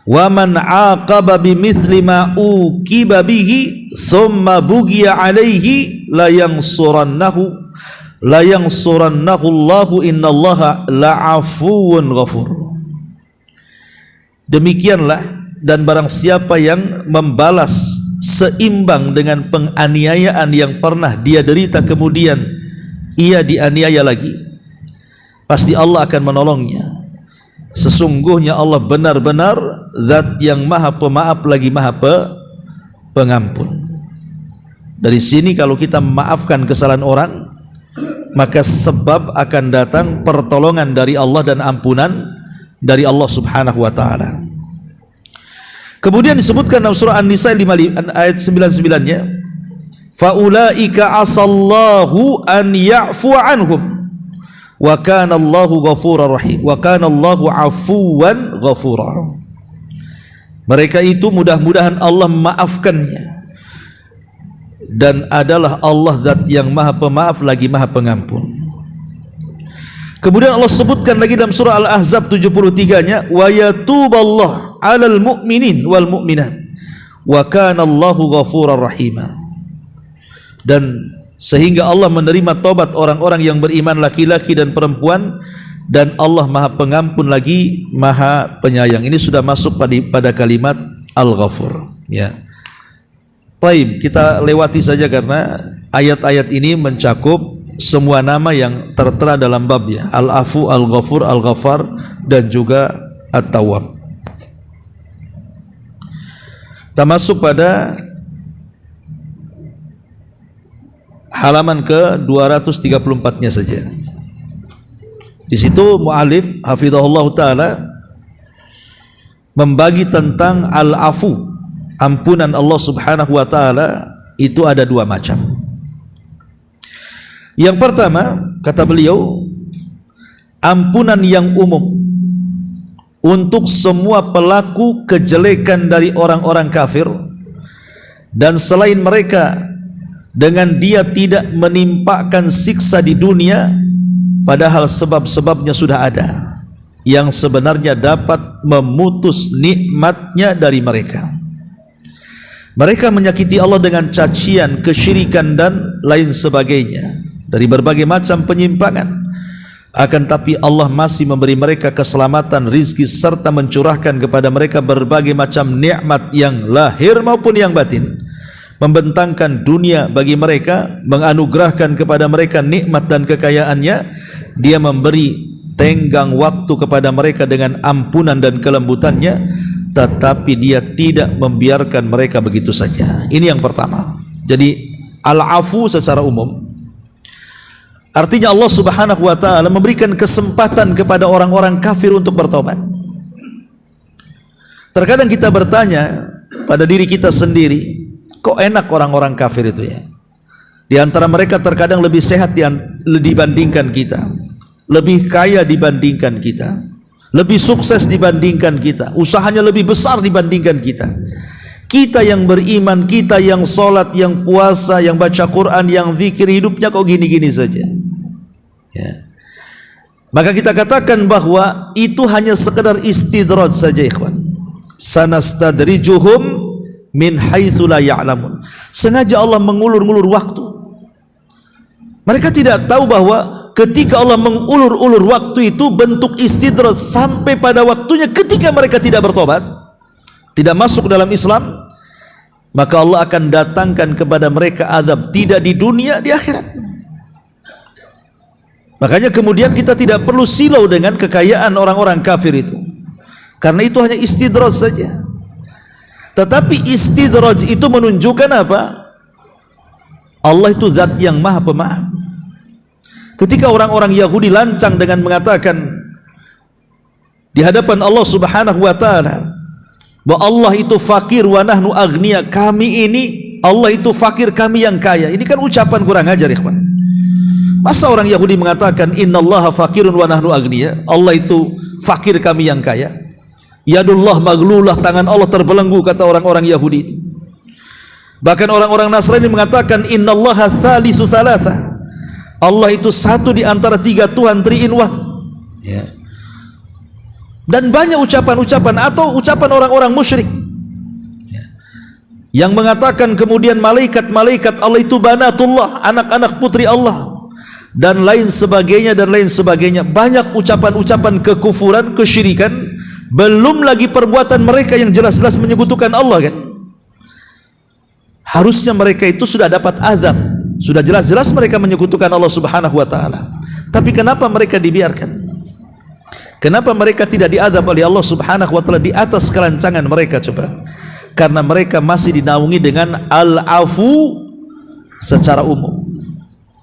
wa man 'aqaba bimithli ma uqiba bihi thumma bughiya 'alaihi la yansurannahu Allahu innallaha la'afuwun ghafur. Demikianlah, dan barang siapa yang membalas seimbang dengan penganiayaan yang pernah dia derita kemudian ia dianiaya lagi, pasti Allah akan menolongnya. Sesungguhnya Allah benar-benar zat yang maha pemaaf lagi maha pengampun. Dari sini kalau kita memaafkan kesalahan orang, maka sebab akan datang pertolongan dari Allah dan ampunan dari Allah Subhanahu wa ta'ala. Kemudian disebutkan dalam surah An-Nisa ayat 99-nya, faulaika asallahu an ya'fu anhum wa kana Allahu ghafurur rahim wa kana Allahu afuwan ghafura. Mereka itu mudah-mudahan Allah memaafkannya, dan adalah Allah zat yang maha pemaaf lagi maha pengampun. Kemudian Allah sebutkan lagi dalam surah Al-Ahzab 73-nya, wa yatuballahu 'alal mu'minin wal mu'minat wa kana Allahu ghafurur rahima. Dan sehingga Allah menerima taubat orang-orang yang beriman laki-laki dan perempuan, dan Allah maha pengampun lagi maha penyayang. Ini sudah masuk pada kalimat Al-Ghafur, ya. Baik, kita lewati saja karena ayat-ayat ini mencakup semua nama yang tertera dalam babnya, Al-Afu, Al-Ghafur, Al-Ghaffar, dan juga At-Tawwab. Kita masuk pada halaman ke 234-nya saja. Di situ muallif hafizahullah taala membagi tentang al-afu, ampunan Allah Subhanahu wa taala itu ada dua macam. Yang pertama, kata beliau, ampunan yang umum untuk semua pelaku kejelekan dari orang-orang kafir dan selain mereka, dengan dia tidak menimpakan siksa di dunia, padahal sebab-sebabnya sudah ada yang sebenarnya dapat memutus nikmatnya dari mereka. Mereka menyakiti Allah dengan cacian, kesyirikan dan lain sebagainya dari berbagai macam penyimpangan. Akan tapi Allah masih memberi mereka keselamatan, rizki, serta mencurahkan kepada mereka berbagai macam nikmat yang lahir maupun yang batin, membentangkan dunia bagi mereka, menganugerahkan kepada mereka nikmat dan kekayaannya. Dia memberi tenggang waktu kepada mereka dengan ampunan dan kelembutannya, tetapi dia tidak membiarkan mereka begitu saja. Ini yang pertama. Jadi al-afu secara umum artinya Allah Subhanahu wa taala memberikan kesempatan kepada orang-orang kafir untuk bertobat. Terkadang kita bertanya pada diri kita sendiri, kok enak orang-orang kafir itu ya? Di antara mereka terkadang lebih sehat dibandingkan kita, lebih kaya dibandingkan kita, lebih sukses dibandingkan kita, usahanya lebih besar dibandingkan kita. Kita yang beriman, kita yang sholat, yang puasa, yang baca Quran, yang zikir, hidupnya kok gini-gini saja ya. Maka kita katakan bahwa itu hanya sekedar istidraj saja, ikhwan. Sanastadrijuhum min haitsu la ya'lamun. Sengaja Allah mengulur-ulur waktu. Mereka tidak tahu bahwa ketika Allah mengulur-ulur waktu itu bentuk istidraj sampai pada waktunya ketika mereka tidak bertobat, tidak masuk dalam Islam, maka Allah akan datangkan kepada mereka azab, tidak di dunia, di akhirat. Makanya kemudian kita tidak perlu silau dengan kekayaan orang-orang kafir itu, karena itu hanya istidraj saja. Tetapi istidraj itu menunjukkan apa? Allah itu zat yang maha pemaaf. Ketika orang-orang Yahudi lancang dengan mengatakan di hadapan Allah Subhanahu wa taala bahwa Allah itu fakir wa nahnu aghnia, kami ini Allah itu fakir, kami yang kaya. Ini kan ucapan kurang ajar, ikhwan. Masa orang Yahudi mengatakan innallaha fakirun wa nahnu agniya, Allah itu fakir, kami yang kaya. Yadullah maglulah, tangan Allah terbelenggu, kata orang-orang Yahudi itu. Bahkan orang-orang Nasrani mengatakan innallaha thalithu thalatha, Allah itu satu di antara tiga Tuhan, three in one. Ya. Dan banyak ucapan-ucapan atau ucapan orang-orang musyrik yang mengatakan kemudian malaikat-malaikat Allah itu banatullah, anak-anak putri Allah, dan lain sebagainya dan lain sebagainya. Banyak ucapan-ucapan kekufuran, kesyirikan, belum lagi perbuatan mereka yang jelas-jelas menyekutukan Allah kan. Harusnya mereka itu sudah dapat azab, sudah jelas-jelas mereka menyekutukan Allah Subhanahu wa taala. Tapi kenapa mereka dibiarkan? Kenapa mereka tidak diazab oleh Allah Subhanahu wa taala di atas kelancangan mereka? Coba. Karena mereka masih dinaungi dengan al-afu secara umum.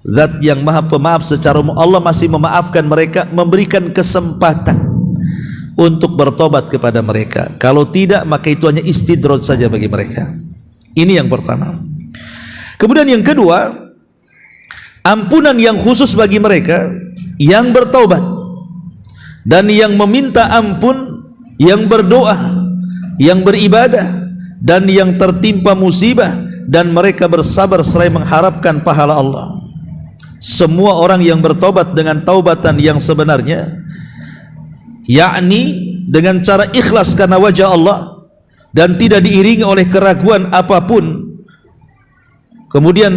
Zat yang maha pemaaf secara umum. Allah masih memaafkan mereka, memberikan kesempatan untuk bertobat kepada mereka. Kalau tidak, maka itu hanya istidraj saja bagi mereka. Ini yang pertama. Kemudian yang kedua, ampunan yang khusus bagi mereka yang bertaubat dan yang meminta ampun, yang berdoa, yang beribadah, dan yang tertimpa musibah, dan mereka bersabar seraya mengharapkan pahala Allah. Semua orang yang bertobat dengan taubatan yang sebenarnya, yakni dengan cara ikhlas karena wajah Allah dan tidak diiringi oleh keraguan apapun, kemudian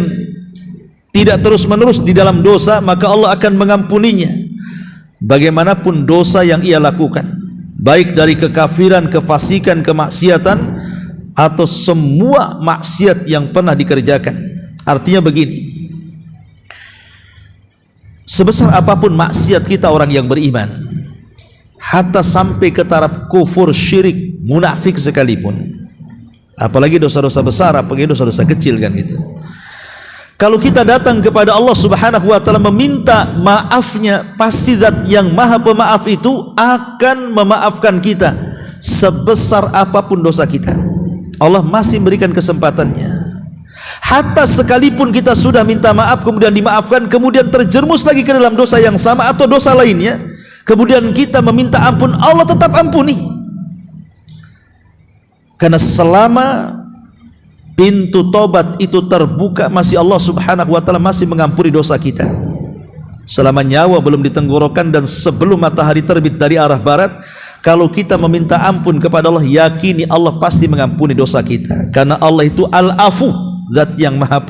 tidak terus-menerus di dalam dosa, maka Allah akan mengampuninya bagaimanapun dosa yang ia lakukan, baik dari kekafiran, kefasikan, kemaksiatan, atau semua maksiat yang pernah dikerjakan. Artinya begini, sebesar apapun maksiat kita orang yang beriman, hatta sampai ke taraf kufur, syirik, munafik sekalipun, apalagi dosa-dosa besar, apalagi dosa-dosa kecil kan gitu. Kalau kita datang kepada Allah Subhanahu wa taala meminta maafnya, pasti zat yang maha pemaaf itu akan memaafkan kita sebesar apapun dosa kita. Allah masih memberikan kesempatannya. Hatta sekalipun kita sudah minta maaf kemudian dimaafkan, kemudian terjerumus lagi ke dalam dosa yang sama atau dosa lainnya, kemudian kita meminta ampun, Allah tetap ampuni. Karena selama pintu tobat itu terbuka, masih Allah Subhanahu wa taala masih mengampuni dosa kita. Selama nyawa belum ditenggorokan dan sebelum matahari terbit dari arah barat, kalau kita meminta ampun kepada Allah, yakini Allah pasti mengampuni dosa kita. Karena Allah itu al-afu, zat yang maha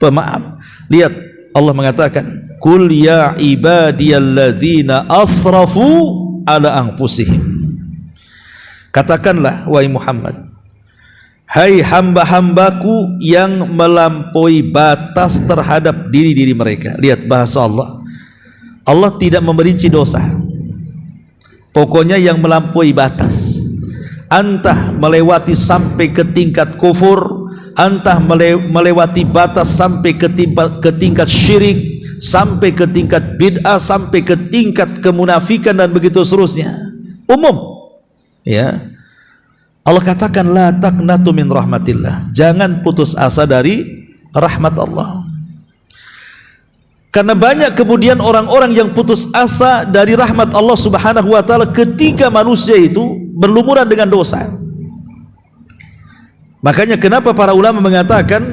pemaaf. Lihat, Allah mengatakan, "Qul ya ibadiyalladzina asrafu ala anfusihim." Katakanlah wahai Muhammad, hai hamba-hambaku yang melampaui batas terhadap diri-diri mereka. Lihat bahasa Allah. Allah tidak memerinci dosa. Pokoknya yang melampaui batas, entah melewati sampai ke tingkat kufur, entah melewati batas sampai ke tingkat syirik, sampai ke tingkat bid'ah, sampai ke tingkat kemunafikan dan begitu seterusnya. Umum. Ya. Allah katakan la taqnatu min rahmatillah. Jangan putus asa dari rahmat Allah. Karena banyak kemudian orang-orang yang putus asa dari rahmat Allah Subhanahu wa taala ketika manusia itu berlumuran dengan dosa. Makanya kenapa para ulama mengatakan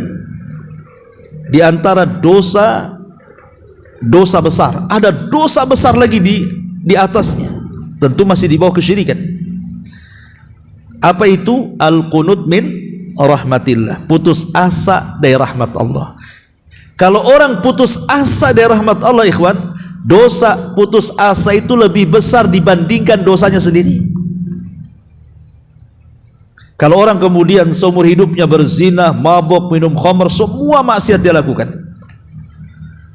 di antara dosa besar, ada dosa besar lagi di atasnya. Tentu masih di bawah kesyirikan. Apa itu? Al-qunut min rahmatillah, putus asa dari rahmat Allah. Kalau orang putus asa dari rahmat Allah, ikhwan, dosa putus asa itu lebih besar dibandingkan dosanya sendiri. Kalau orang kemudian seumur hidupnya berzina, mabok, minum khamr, semua maksiat dia lakukan,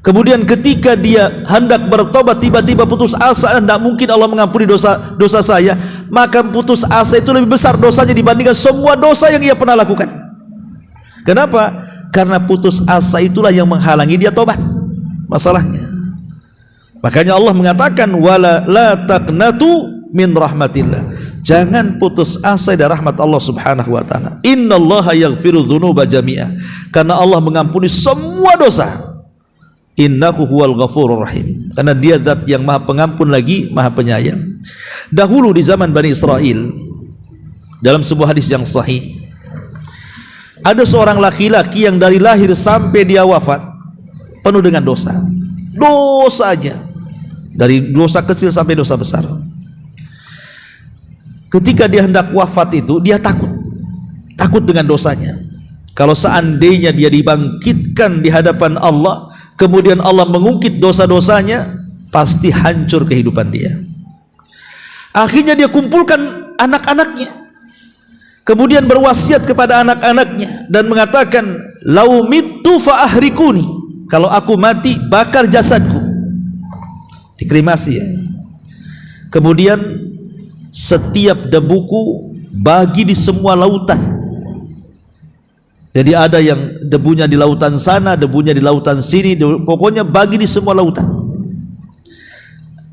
kemudian ketika dia hendak bertobat tiba-tiba putus asa, tidak mungkin Allah mengampuni dosa saya, maka putus asa itu lebih besar dosanya dibandingkan semua dosa yang ia pernah lakukan. Kenapa? Karena putus asa itulah yang menghalangi dia tobat. Masalahnya, makanya Allah mengatakan wala la taqnatu min rahmatillah. Jangan putus asa dari rahmat Allah Subhanahu wa taala. Innallaha yaghfiru dzunuba jami'a. Karena Allah mengampuni semua dosa. Innahu huwal ghafurur rahim. Karena dia zat yang maha pengampun lagi maha penyayang. Dahulu di zaman Bani Israel, dalam sebuah hadis yang sahih, ada seorang laki-laki yang dari lahir sampai dia wafat penuh dengan dosa. Dosa aja, dari dosa kecil sampai dosa besar. Ketika dia hendak wafat itu, dia takut dengan dosanya. Kalau seandainya dia dibangkitkan di hadapan Allah, kemudian Allah mengungkit dosa-dosanya, pasti hancur kehidupan dia. Akhirnya dia kumpulkan anak-anaknya, kemudian berwasiat kepada anak-anaknya dan mengatakan, lau mittu fa ahrikuni, kalau aku mati bakar jasadku, dikremasi ya. Kemudian setiap debuku bagi di semua lautan. Jadi ada yang debunya di lautan sana, debunya di lautan sini, pokoknya bagi di semua lautan.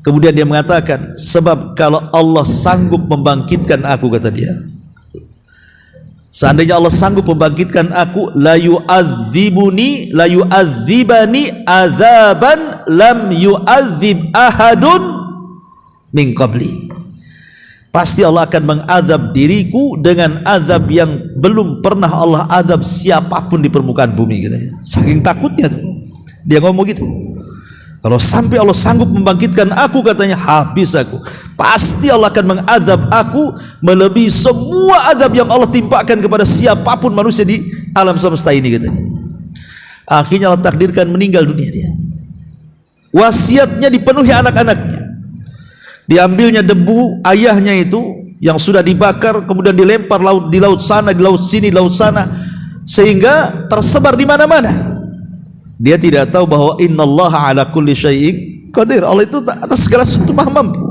Kemudian dia mengatakan, sebab kalau Allah sanggup membangkitkan aku, kata dia, seandainya Allah sanggup membangkitkan aku, la yu'adzibani azaban lam yu'adzib ahadun min qabli. Pasti Allah akan mengazab diriku dengan azab yang belum pernah Allah azab siapapun di permukaan bumi, gitu. Saking takutnya tuh dia ngomong gitu. Kalau sampai Allah sanggup membangkitkan aku, katanya, habis aku. Pasti Allah akan mengazab aku melebihi semua azab yang Allah timpakan kepada siapapun manusia di alam semesta ini, katanya. Akhirnya Allah takdirkan meninggal dunia dia. Wasiatnya dipenuhi anak-anaknya. Diambilnya debu ayahnya itu yang sudah dibakar, kemudian dilempar di laut sana, di laut sini, di laut sana, sehingga tersebar di mana-mana. Dia tidak tahu bahwa innallaha ala kulli syai'in qadir. Allah itu atas segala sesuatu maha mampu.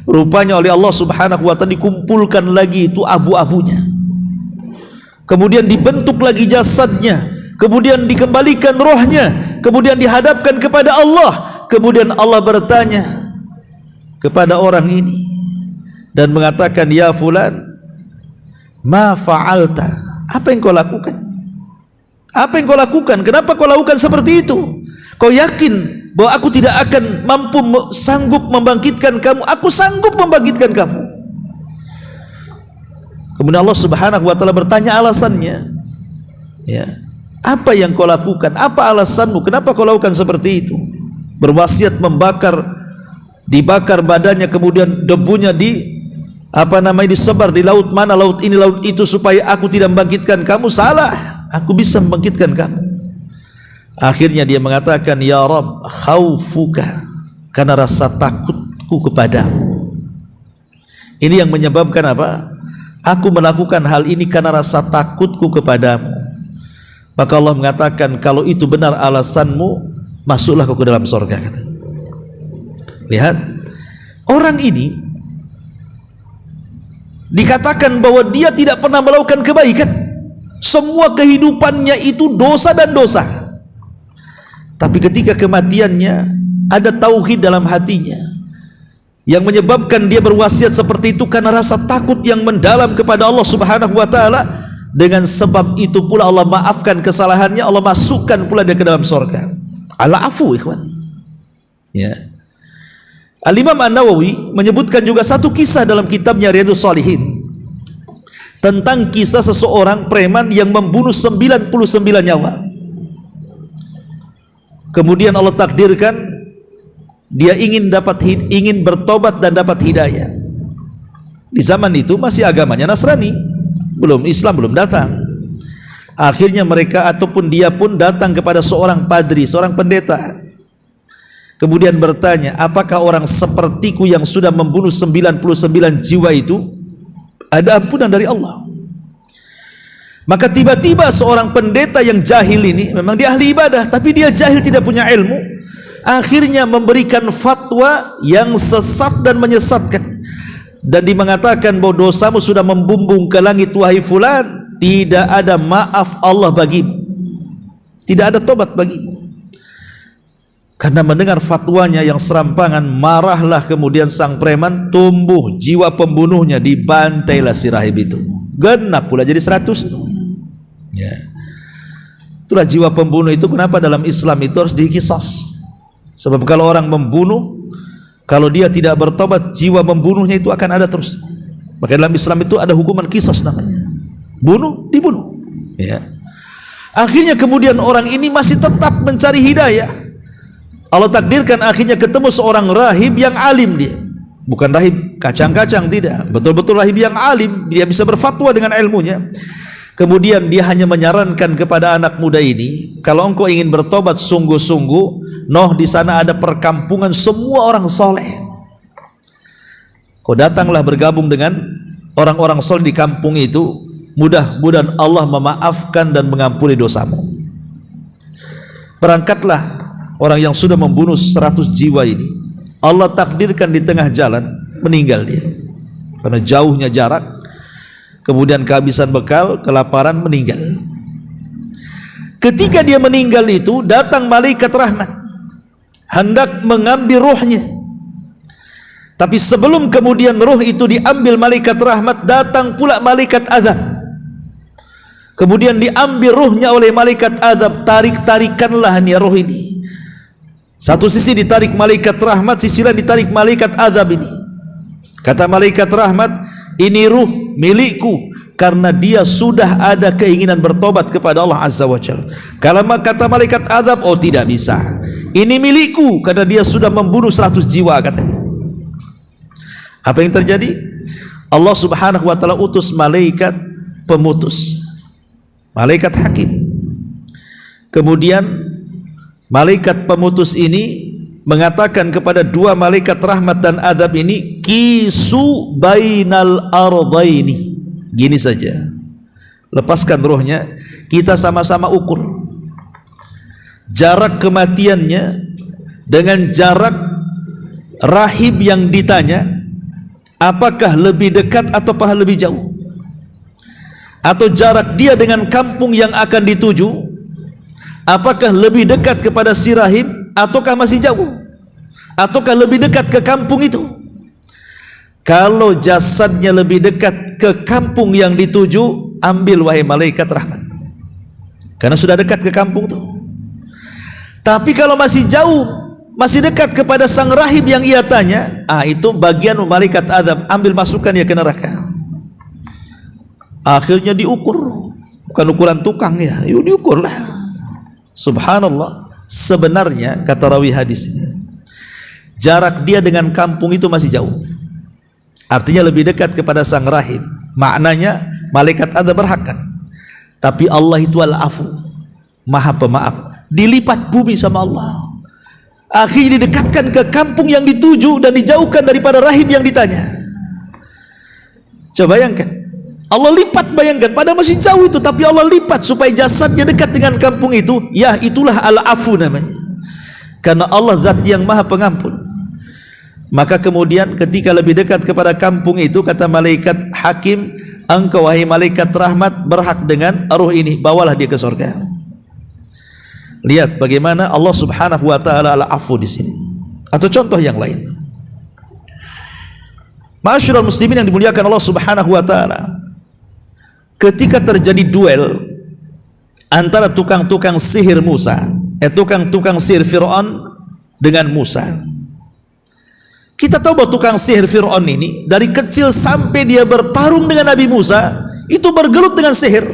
Rupanya oleh Allah Subhanahu wa ta'ala dikumpulkan lagi itu abu-abunya. Kemudian dibentuk lagi jasadnya, kemudian dikembalikan rohnya, kemudian dihadapkan kepada Allah. Kemudian Allah bertanya kepada orang ini dan mengatakan, ya fulan, ma fa'alta, apa yang kau lakukan? Apa yang kau lakukan? Kenapa kau lakukan seperti itu? Kau yakin bahwa aku tidak akan sanggup membangkitkan kamu? Aku sanggup membangkitkan kamu. Kemudian Allah Subhanahu wa ta'ala bertanya alasannya, ya, apa yang kau lakukan? Apa alasanmu? Kenapa kau lakukan seperti itu? Berwasiat dibakar badannya, kemudian debunya disebar di laut mana, laut ini, laut itu, supaya aku tidak membangkitkan kamu. Salah, aku bisa membangkitkan kamu. Akhirnya dia mengatakan, ya Rabb, khaufuka, karena rasa takutku kepadamu. Ini yang menyebabkan apa? Aku melakukan hal ini karena rasa takutku kepadamu. Maka Allah mengatakan, kalau itu benar alasanmu, masuklah kau ke dalam surga, kata. Lihat, orang ini dikatakan bahwa dia tidak pernah melakukan kebaikan. Semua kehidupannya itu dosa dan dosa. Tapi ketika kematiannya, ada tauhid dalam hatinya yang menyebabkan dia berwasiat seperti itu karena rasa takut yang mendalam kepada Allah Subhanahu wa ta'ala. Dengan sebab itu pula Allah maafkan kesalahannya, Allah masukkan pula dia ke dalam surga. Al-afu, ikhwan. Ya. Al-Imam An-Nawawi menyebutkan juga satu kisah dalam kitabnya Riyadhus Shalihin tentang kisah seseorang preman yang membunuh 99 nyawa. Kemudian Allah takdirkan dia ingin bertobat dan dapat hidayah. Di zaman itu masih agamanya Nasrani, Islam belum datang. Akhirnya mereka ataupun dia pun datang kepada seorang padri, seorang pendeta. Kemudian bertanya, apakah orang sepertiku yang sudah membunuh 99 jiwa itu ada ampunan dari Allah? Maka tiba-tiba seorang pendeta yang jahil ini, memang dia ahli ibadah, tapi dia jahil, tidak punya ilmu, akhirnya memberikan fatwa yang sesat dan menyesatkan. Dan dia mengatakan bahwa dosamu sudah membumbung ke langit, wahai fulan, tidak ada maaf Allah bagimu, tidak ada tobat bagimu. Karena mendengar fatwanya yang serampangan, marahlah kemudian sang preman, tumbuh jiwa pembunuhnya, dibantailah si rahib itu. Genap pula jadi 100. Ya. Itulah jiwa pembunuh itu kenapa dalam Islam itu harus diqisas. Sebab kalau orang membunuh, kalau dia tidak bertobat, jiwa membunuhnya itu akan ada terus. Maka dalam Islam itu ada hukuman qisas namanya. Bunuh, dibunuh. Ya. Akhirnya kemudian orang ini masih tetap mencari hidayah. Allah takdirkan akhirnya ketemu seorang rahib yang alim dia. Bukan rahib kacang-kacang, tidak. Betul-betul rahib yang alim, dia bisa berfatwa dengan ilmunya. Kemudian dia hanya menyarankan kepada anak muda ini, kalau engkau ingin bertobat sungguh-sungguh, noh di sana ada perkampungan semua orang soleh. Kau datanglah bergabung dengan orang-orang soleh di kampung itu, mudah-mudahan Allah memaafkan dan mengampuni dosamu. Berangkatlah orang yang sudah membunuh 100 jiwa ini. Allah takdirkan di tengah jalan meninggal dia, karena jauhnya jarak. Kemudian kehabisan bekal, kelaparan, meninggal. Ketika dia meninggal itu, datang malaikat rahmat hendak mengambil ruhnya. Tapi sebelum kemudian ruh itu diambil malaikat rahmat, datang pula malaikat azab. Kemudian diambil ruhnya oleh malaikat azab. Tarik-tarikanlah nih ruh ini. Satu sisi ditarik malaikat rahmat, sisi lain ditarik malaikat azab ini. Kata malaikat rahmat, ini ruh milikku, karena dia sudah ada keinginan bertobat kepada Allah Azza wa Jalla. Kalau kata malaikat azab, oh tidak bisa, ini milikku, karena dia sudah membunuh 100 jiwa katanya. Apa yang terjadi? Allah Subhanahu wa ta'ala utus malaikat pemutus, malaikat hakim. Kemudian malaikat pemutus ini mengatakan kepada dua malaikat rahmat dan azab ini, kisu bainal ardaini, gini saja, lepaskan rohnya, kita sama-sama ukur jarak kematiannya dengan jarak rahib yang ditanya, apakah lebih dekat atau lebih jauh, atau jarak dia dengan kampung yang akan dituju, apakah lebih dekat kepada si rahib ataukah masih jauh, ataukah lebih dekat ke kampung itu. Kalau jasadnya lebih dekat ke kampung yang dituju, ambil wahai malaikat rahmat, karena sudah dekat ke kampung itu. Tapi kalau masih jauh, masih dekat kepada sang rahib yang ia tanya, itu bagian malaikat azab, ambil masukkan dia ke neraka. Akhirnya diukur, bukan ukuran tukang ya, diukurlah. Subhanallah. Sebenarnya kata rawi hadisnya, jarak dia dengan kampung itu masih jauh, artinya lebih dekat kepada sang rahib. Maknanya malaikat azab berhakkan. Tapi Allah itu al-afu, maha pemaaf, dilipat bumi sama Allah. Akhirnya didekatkan ke kampung yang dituju dan dijauhkan daripada rahib yang ditanya. Coba bayangkan, Allah lipat, bayangkan, pada masih jauh itu, tapi Allah lipat supaya jasadnya dekat dengan kampung itu. Ya, itulah al-afu namanya, karena Allah zat yang maha pengampun. Maka kemudian ketika lebih dekat kepada kampung itu, kata malaikat hakim, engkau wahai malaikat rahmat berhak dengan ruh ini, bawalah dia ke surga. Lihat bagaimana Allah Subhanahu wa taala al-afu di sini. Atau contoh yang lain, ma'asyiral muslimin yang dimuliakan Allah Subhanahu wa taala, ketika terjadi duel antara tukang-tukang sihir Musa, tukang-tukang sihir Fir'aun dengan Musa. Kita tahu bahwa tukang sihir Fir'aun ini dari kecil sampai dia bertarung dengan Nabi Musa itu bergelut dengan sihir.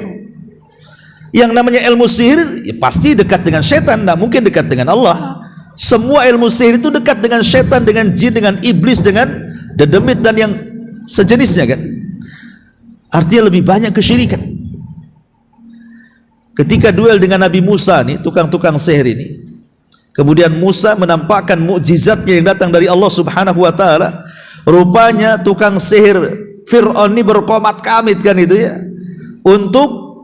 Yang namanya ilmu sihir ya pasti dekat dengan setan, tidak mungkin dekat dengan Allah. Semua ilmu sihir itu dekat dengan setan, dengan jin, dengan iblis, dengan dedemit dan yang sejenisnya kan. Artinya lebih banyak kesyirikan. Ketika duel dengan Nabi Musa nih, tukang-tukang sihir ini, kemudian Musa menampakkan mukjizatnya yang datang dari Allah Subhanahu wa taala. Rupanya tukang sihir Fir'aun ini berkomat-kamit kan itu ya, untuk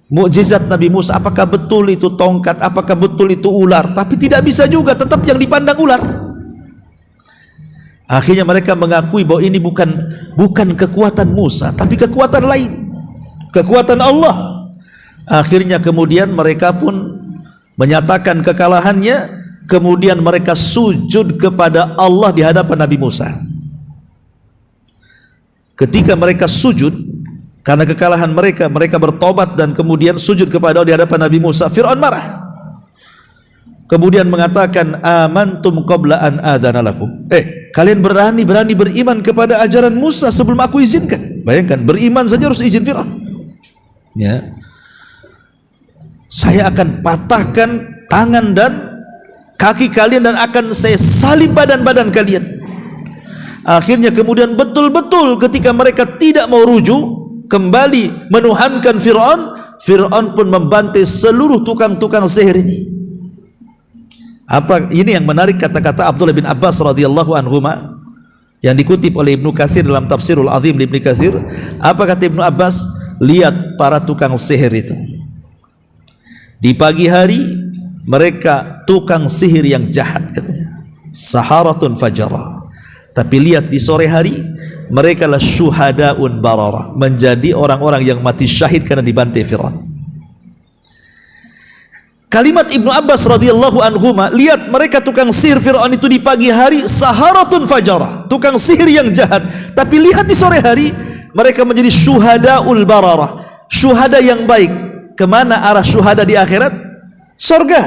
mukjizat Nabi Musa. Apakah betul itu tongkat, apakah betul itu ular? Tapi tidak bisa juga, tetap yang dipandang ular. Akhirnya mereka mengakui bahwa ini bukan kekuatan Musa, tapi kekuatan lain, kekuatan Allah. Akhirnya kemudian mereka pun menyatakan kekalahannya. Kemudian mereka sujud kepada Allah di hadapan Nabi Musa. Ketika mereka sujud, Karena kekalahan mereka, mereka bertobat dan kemudian sujud kepada Allah di hadapan Nabi Musa. Fir'aun marah, kemudian mengatakan, amantum qabla an adana lakum. Kalian berani beriman kepada ajaran Musa sebelum aku izinkan. Bayangkan, beriman saja harus izin Fir'aun. Ya, saya akan patahkan tangan dan kaki kalian dan akan saya salib badan-badan kalian. Akhirnya kemudian betul-betul ketika mereka tidak mau rujuk kembali menuhankan Fir'aun, Fir'aun pun membantai seluruh tukang-tukang sihir ini. Apa ini yang menarik kata-kata Abdullah bin Abbas radhiyallahu anhuma yang dikutip oleh Ibnu Katsir dalam Tafsirul Azim Ibnu Katsir. Apa kata Ibnu Abbas? Lihat para tukang sihir itu. Di pagi hari mereka tukang sihir yang jahat katanya, saharatun fajara. Tapi lihat di sore hari mereka lah syuhadaun barara, menjadi orang-orang yang mati syahid karena dibantai Fir'aun. Kalimat Ibnu Abbas radhiyallahu anhuma, lihat mereka tukang sihir Fir'aun itu di pagi hari saharatun fajara, tukang sihir yang jahat. Tapi lihat di sore hari mereka menjadi syuhadaul barara, syuhada yang baik. Kemana arah syuhada di akhirat? Surga.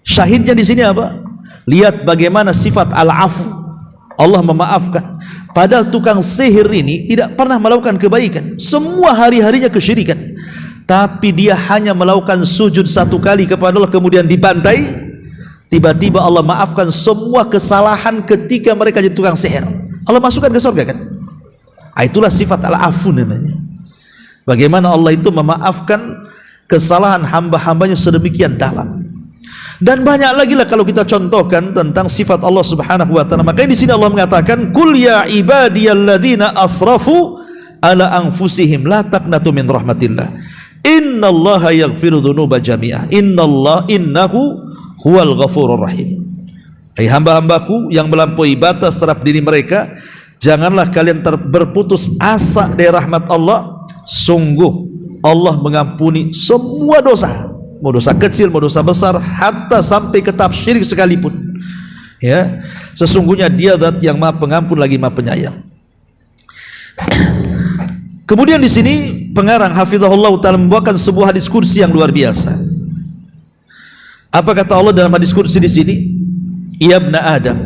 Syahidnya di sini apa? Lihat bagaimana sifat al-afu, Allah memaafkan. Padahal tukang sihir ini tidak pernah melakukan kebaikan, semua hari-harinya kesyirikan. Tapi dia hanya melakukan sujud satu kali kepada Allah kemudian dibantai. Tiba-tiba Allah maafkan semua kesalahan ketika mereka jadi tukang sihir. Allah masukkan ke surga kan? Itulah sifat al-afu namanya. Bagaimana Allah itu memaafkan kesalahan hamba-hambanya sedemikian dalam. Dan banyak lagi lah kalau kita contohkan tentang sifat Allah Subhanahu wa taala. Makanya di sini Allah mengatakan, "Qul ya ibadiyalladzina asrafu ala anfusihim la taqnatu min rahmatillah. Innallaha yaghfiru dzunuba jami'ah. Innahu huwal ghafurur rahim." Hai hamba-hambaku yang melampaui batas terhadap diri mereka, janganlah kalian berputus asa dari rahmat Allah. Sungguh Allah mengampuni semua dosa, mau dosa kecil, mau dosa besar, hatta sampai ke tahap syirik sekalipun. Ya, sesungguhnya Dia Zat yang Maha Pengampun lagi Maha Penyayang. Kemudian di sini pengarang hafizahullah taala membawakan sebuah hadis kursi yang luar biasa. Apa kata Allah dalam hadis kursi di sini? Ya ibna Adam,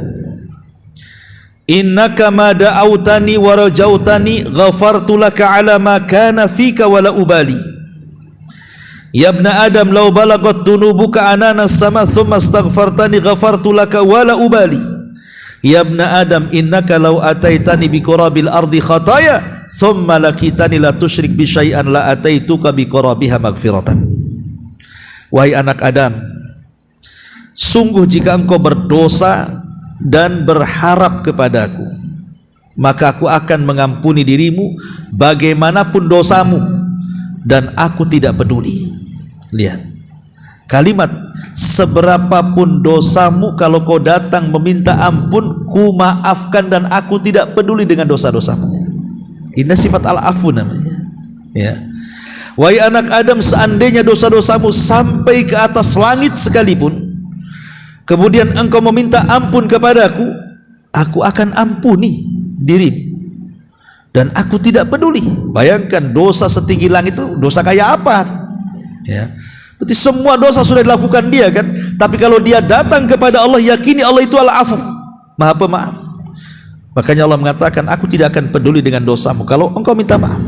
innaka ma da'autani wa rajautani ghafartu laka ala ma kana fika wa la ubali. Ya ibna Adam, law balagat dunubuka anana sama thumma astaghfartani ghafartu laka wa la ubali. Ya ibna Adam, innaka law ataitani bi qurabil ardi khataya thumma lakitani la tusyrik bi syai'an la ataituka bi qurabiha maghfiratan. Wahai anak Adam, sungguh jika engkau berdosa dan berharap kepadaku, maka aku akan mengampuni dirimu bagaimanapun dosamu, dan aku tidak peduli. Lihat kalimat, seberapapun dosamu, kalau kau datang meminta ampun, ku maafkan dan aku tidak peduli dengan dosa-dosamu. Ini sifat al-afu namanya. Ya, wahai anak Adam, seandainya dosa-dosamu sampai ke atas langit sekalipun, kemudian engkau meminta ampun kepadaku, aku akan ampuni dirimu dan aku tidak peduli. Bayangkan dosa setinggi langit itu dosa kayak apa? Ya, berarti semua dosa sudah dilakukan dia kan. Tapi kalau dia datang kepada Allah, yakini Allah itu al-afu, Maha Pemaaf. Makanya Allah mengatakan, aku tidak akan peduli dengan dosamu kalau engkau minta maaf.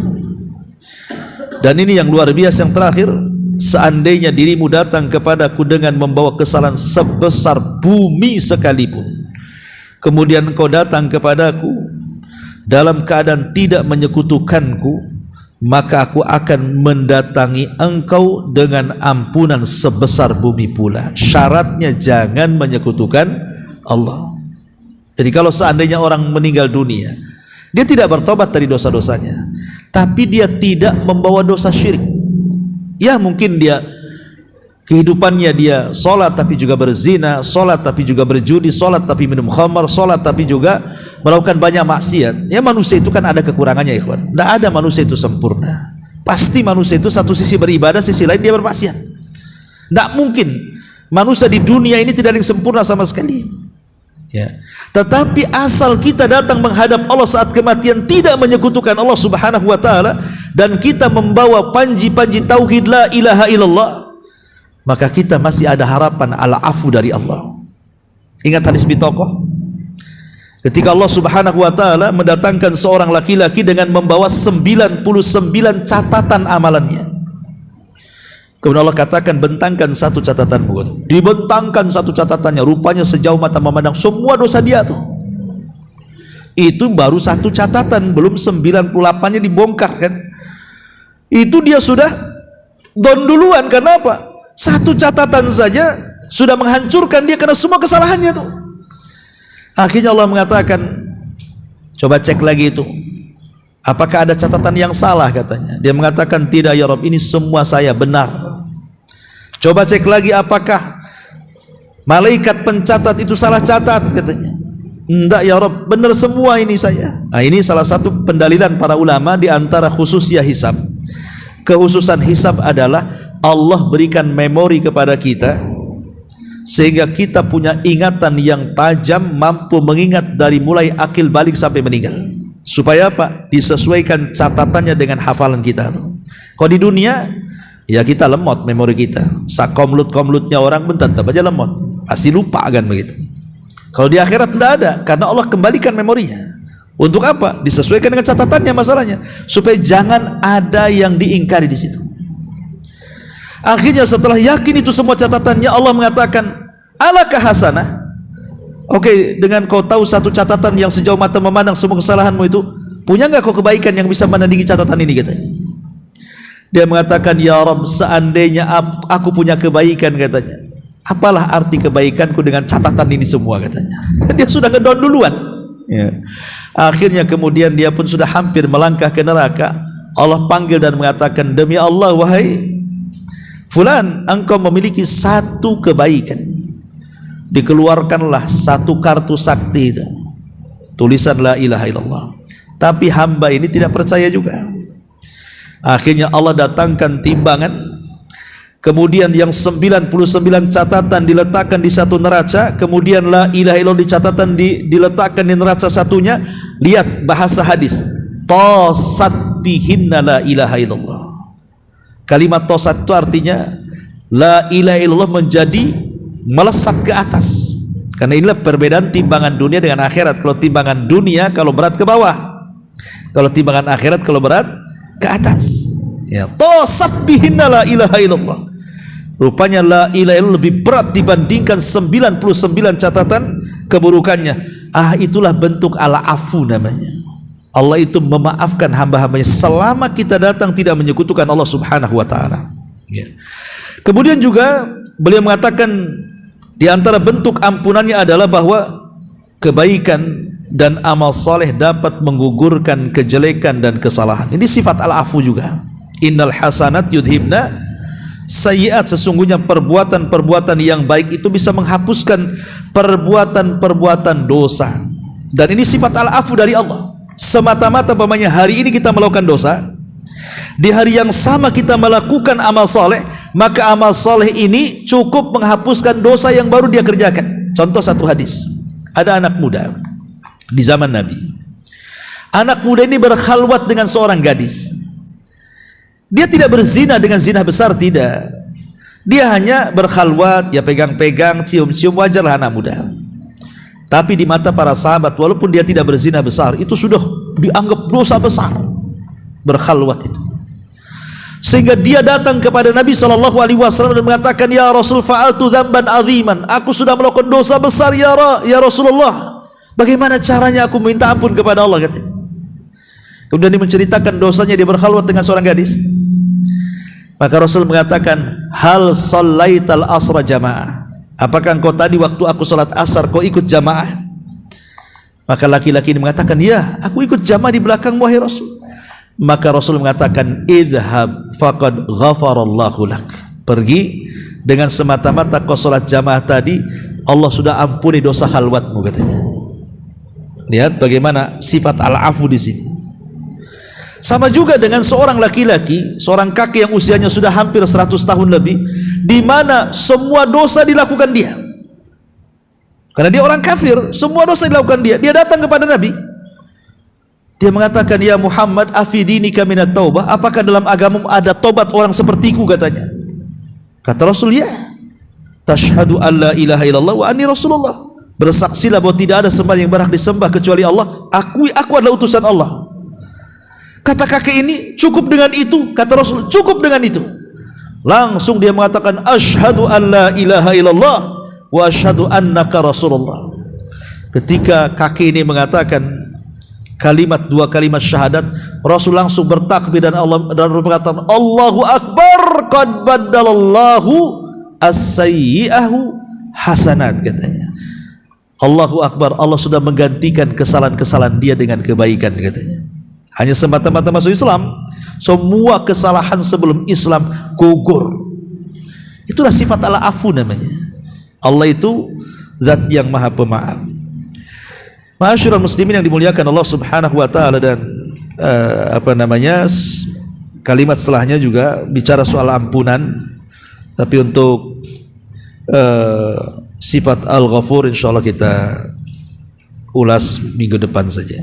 Dan ini yang luar biasa yang terakhir, seandainya dirimu datang kepadaku dengan membawa kesalahan sebesar bumi sekalipun, kemudian engkau datang kepadaku dalam keadaan tidak menyekutukanku, maka aku akan mendatangi engkau dengan ampunan sebesar bumi pula. Syaratnya jangan menyekutukan Allah. Jadi kalau seandainya orang meninggal dunia, dia tidak bertobat dari dosa-dosanya, tapi dia tidak membawa dosa syirik. Ya mungkin dia kehidupannya dia sholat tapi juga berzina, sholat tapi juga berjudi, sholat tapi minum khamar, sholat tapi juga melakukan banyak maksiat. Ya manusia itu kan ada kekurangannya ikhwan. Tidak ada manusia itu sempurna. Pasti manusia itu satu sisi beribadah, sisi lain dia bermaksiat. Tidak mungkin manusia di dunia ini tidak ada yang sempurna sama sekali. Ya. Tetapi asal kita datang menghadap Allah saat kematian tidak menyekutukan Allah Subhanahu wa taala dan kita membawa panji-panji tauhid la ilaha illallah, maka kita masih ada harapan al-afu dari Allah. Ingat hadis Bitokoh ketika Allah Subhanahu wa taala mendatangkan seorang laki-laki dengan membawa 99 catatan amalannya. Kemudian Allah katakan, bentangkan satu catatanmu. Dibentangkan satu catatannya, rupanya sejauh mata memandang semua dosa dia tuh. Itu baru satu catatan, belum 98-nya dibongkar kan. Itu dia sudah down duluan. Karena apa? Satu catatan saja sudah menghancurkan dia karena semua kesalahannya tuh. Akhirnya Allah mengatakan, coba cek lagi itu, apakah ada catatan yang salah katanya. Dia mengatakan, tidak ya Rabb, ini semua saya benar. Coba cek lagi, apakah malaikat pencatat itu salah catat katanya. Enggak ya Rabb, benar semua ini saya. Nah, ini salah satu pendalilan para ulama di antara khususnya hisab. Kekhususan hisab adalah Allah berikan memori kepada kita sehingga kita punya ingatan yang tajam, mampu mengingat dari mulai akil balik sampai meninggal. Supaya apa? Disesuaikan catatannya dengan hafalan kita. Kalau di dunia, ya kita lemot memori kita. Sakomlut-komlutnya orang bentar aja lemot, pasti lupa kan begitu. Kalau di akhirat tidak ada, karena Allah kembalikan memorinya. Untuk apa? Disesuaikan dengan catatannya masalahnya, supaya jangan ada yang diingkari di situ. Akhirnya setelah yakin itu semua catatannya, Allah mengatakan, alakah hasanah? Oke, dengan kau tahu satu catatan yang sejauh mata memandang semua kesalahanmu itu, punya nggak kau kebaikan yang bisa menandingi catatan ini katanya. Dia mengatakan, ya Rabb, seandainya aku punya kebaikan katanya, apalah arti kebaikanku dengan catatan ini semua katanya. Dia sudah ngedown duluan ya. Akhirnya kemudian dia pun sudah hampir melangkah ke neraka. Allah panggil dan mengatakan, demi Allah wahai fulan, engkau memiliki satu kebaikan. Dikeluarkanlah satu kartu sakti itu, tulisan la ilaha illallah. Tapi hamba ini tidak percaya juga. Akhirnya Allah datangkan timbangan, kemudian yang 99 catatan diletakkan di satu neraca, kemudian la ilaha illallah di catatan diletakkan di neraca satunya. Lihat bahasa hadis, tosat bihinna la ilaha illallah. Kalimat tosat itu artinya la ilaha illallah menjadi melesat ke atas. Karena inilah perbedaan timbangan dunia dengan akhirat. Kalau timbangan dunia kalau berat ke bawah, kalau timbangan akhirat kalau berat ke atas ya. Tosat bihinna la ilaha illallah, rupanya la ilaha illallah lebih berat dibandingkan 99 catatan keburukannya. Itulah bentuk al-afu namanya. Allah itu memaafkan hamba-hambanya selama kita datang tidak menyekutukan Allah Subhanahu wa ta'ala ya. Kemudian juga beliau mengatakan, di antara bentuk ampunannya adalah bahwa kebaikan dan amal soleh dapat menggugurkan kejelekan dan kesalahan. Ini sifat al-afu juga. Innal hasanat yudhibna sayyi'at, sesungguhnya perbuatan-perbuatan yang baik itu bisa menghapuskan perbuatan-perbuatan dosa. Dan ini sifat al-afu dari Allah. Semata-mata umpamanya hari ini kita melakukan dosa, di hari yang sama kita melakukan amal soleh, maka amal soleh ini cukup menghapuskan dosa yang baru dia kerjakan. Contoh satu hadis, ada anak muda di zaman Nabi. Anak muda ini berkhalwat dengan seorang gadis. Dia tidak berzina dengan zina besar, tidak. Dia hanya berkhalwat, ya pegang-pegang, cium-cium, wajarlah anak muda. Tapi di mata para sahabat, walaupun dia tidak berzina besar, itu sudah dianggap dosa besar berkhalwat itu. Sehingga dia datang kepada Nabi SAW dan mengatakan, ya Rasul, fa'altu dzamban aziman, aku sudah melakukan dosa besar ya Rasulullah. Bagaimana caranya aku minta ampun kepada Allah katanya. Kemudian dia menceritakan dosanya dia berkhalwat dengan seorang gadis. Maka Rasul mengatakan, hal shallaital asra jamaah, apakah engkau tadi waktu aku salat asar kau ikut jamaah? Maka laki-laki ini mengatakan, ya, aku ikut jamaah di belakang wahai Rasul. Maka Rasul mengatakan, idhab faqad ghafarallahu lak, pergi, dengan semata-mata kau salat jamaah tadi Allah sudah ampuni dosa khalwatmu katanya. Lihat bagaimana sifat al-afu di sini. Sama juga dengan seorang laki-laki, seorang kakek yang usianya sudah hampir 100 tahun lebih, di mana semua dosa dilakukan dia. Karena dia orang kafir, semua dosa dilakukan dia. Dia datang kepada Nabi. Dia mengatakan, "Ya Muhammad, afidinika minat taubah." Apakah dalam agamamu ada tobat orang sepertiku, katanya. Kata Rasul, "Ya." "Tashhadu an la ilaha illallah wa anni Rasulullah." Bersaksilah bahwa tidak ada sembahan yang berhak disembah kecuali Allah. Akui aku adalah utusan Allah. Kata kakek ini, "Cukup dengan itu." Kata Rasul, "Cukup dengan itu." Langsung dia mengatakan, "Asyhadu an la ilaha illallah wa asyhadu annaka Rasulullah." Ketika kakek ini mengatakan dua kalimat syahadat, Rasul langsung bertakbir dan Rasul mengatakan, "Allahu Akbar, qad baddalallahu as-sayyi'ahu hasanat," katanya. Allahu Akbar, Allah sudah menggantikan kesalahan-kesalahan dia dengan kebaikan, katanya. Hanya semata-mata masuk Islam, semua kesalahan sebelum Islam gugur. Itulah sifat al-afu namanya. Allah itu zat yang maha pemaaf. Ma'asyiral muslimin yang dimuliakan Allah Subhanahu wa taala, dan kalimat setelahnya juga bicara soal ampunan, tapi untuk sifat Al-Ghafur insyaallah kita ulas minggu depan saja.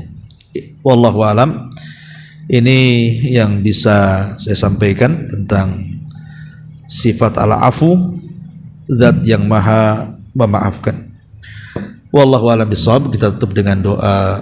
Wallahu alam. Ini yang bisa saya sampaikan tentang sifat Al-Afu, zat yang maha memaafkan. Wallahu a'lam bishawab. Kita tutup dengan doa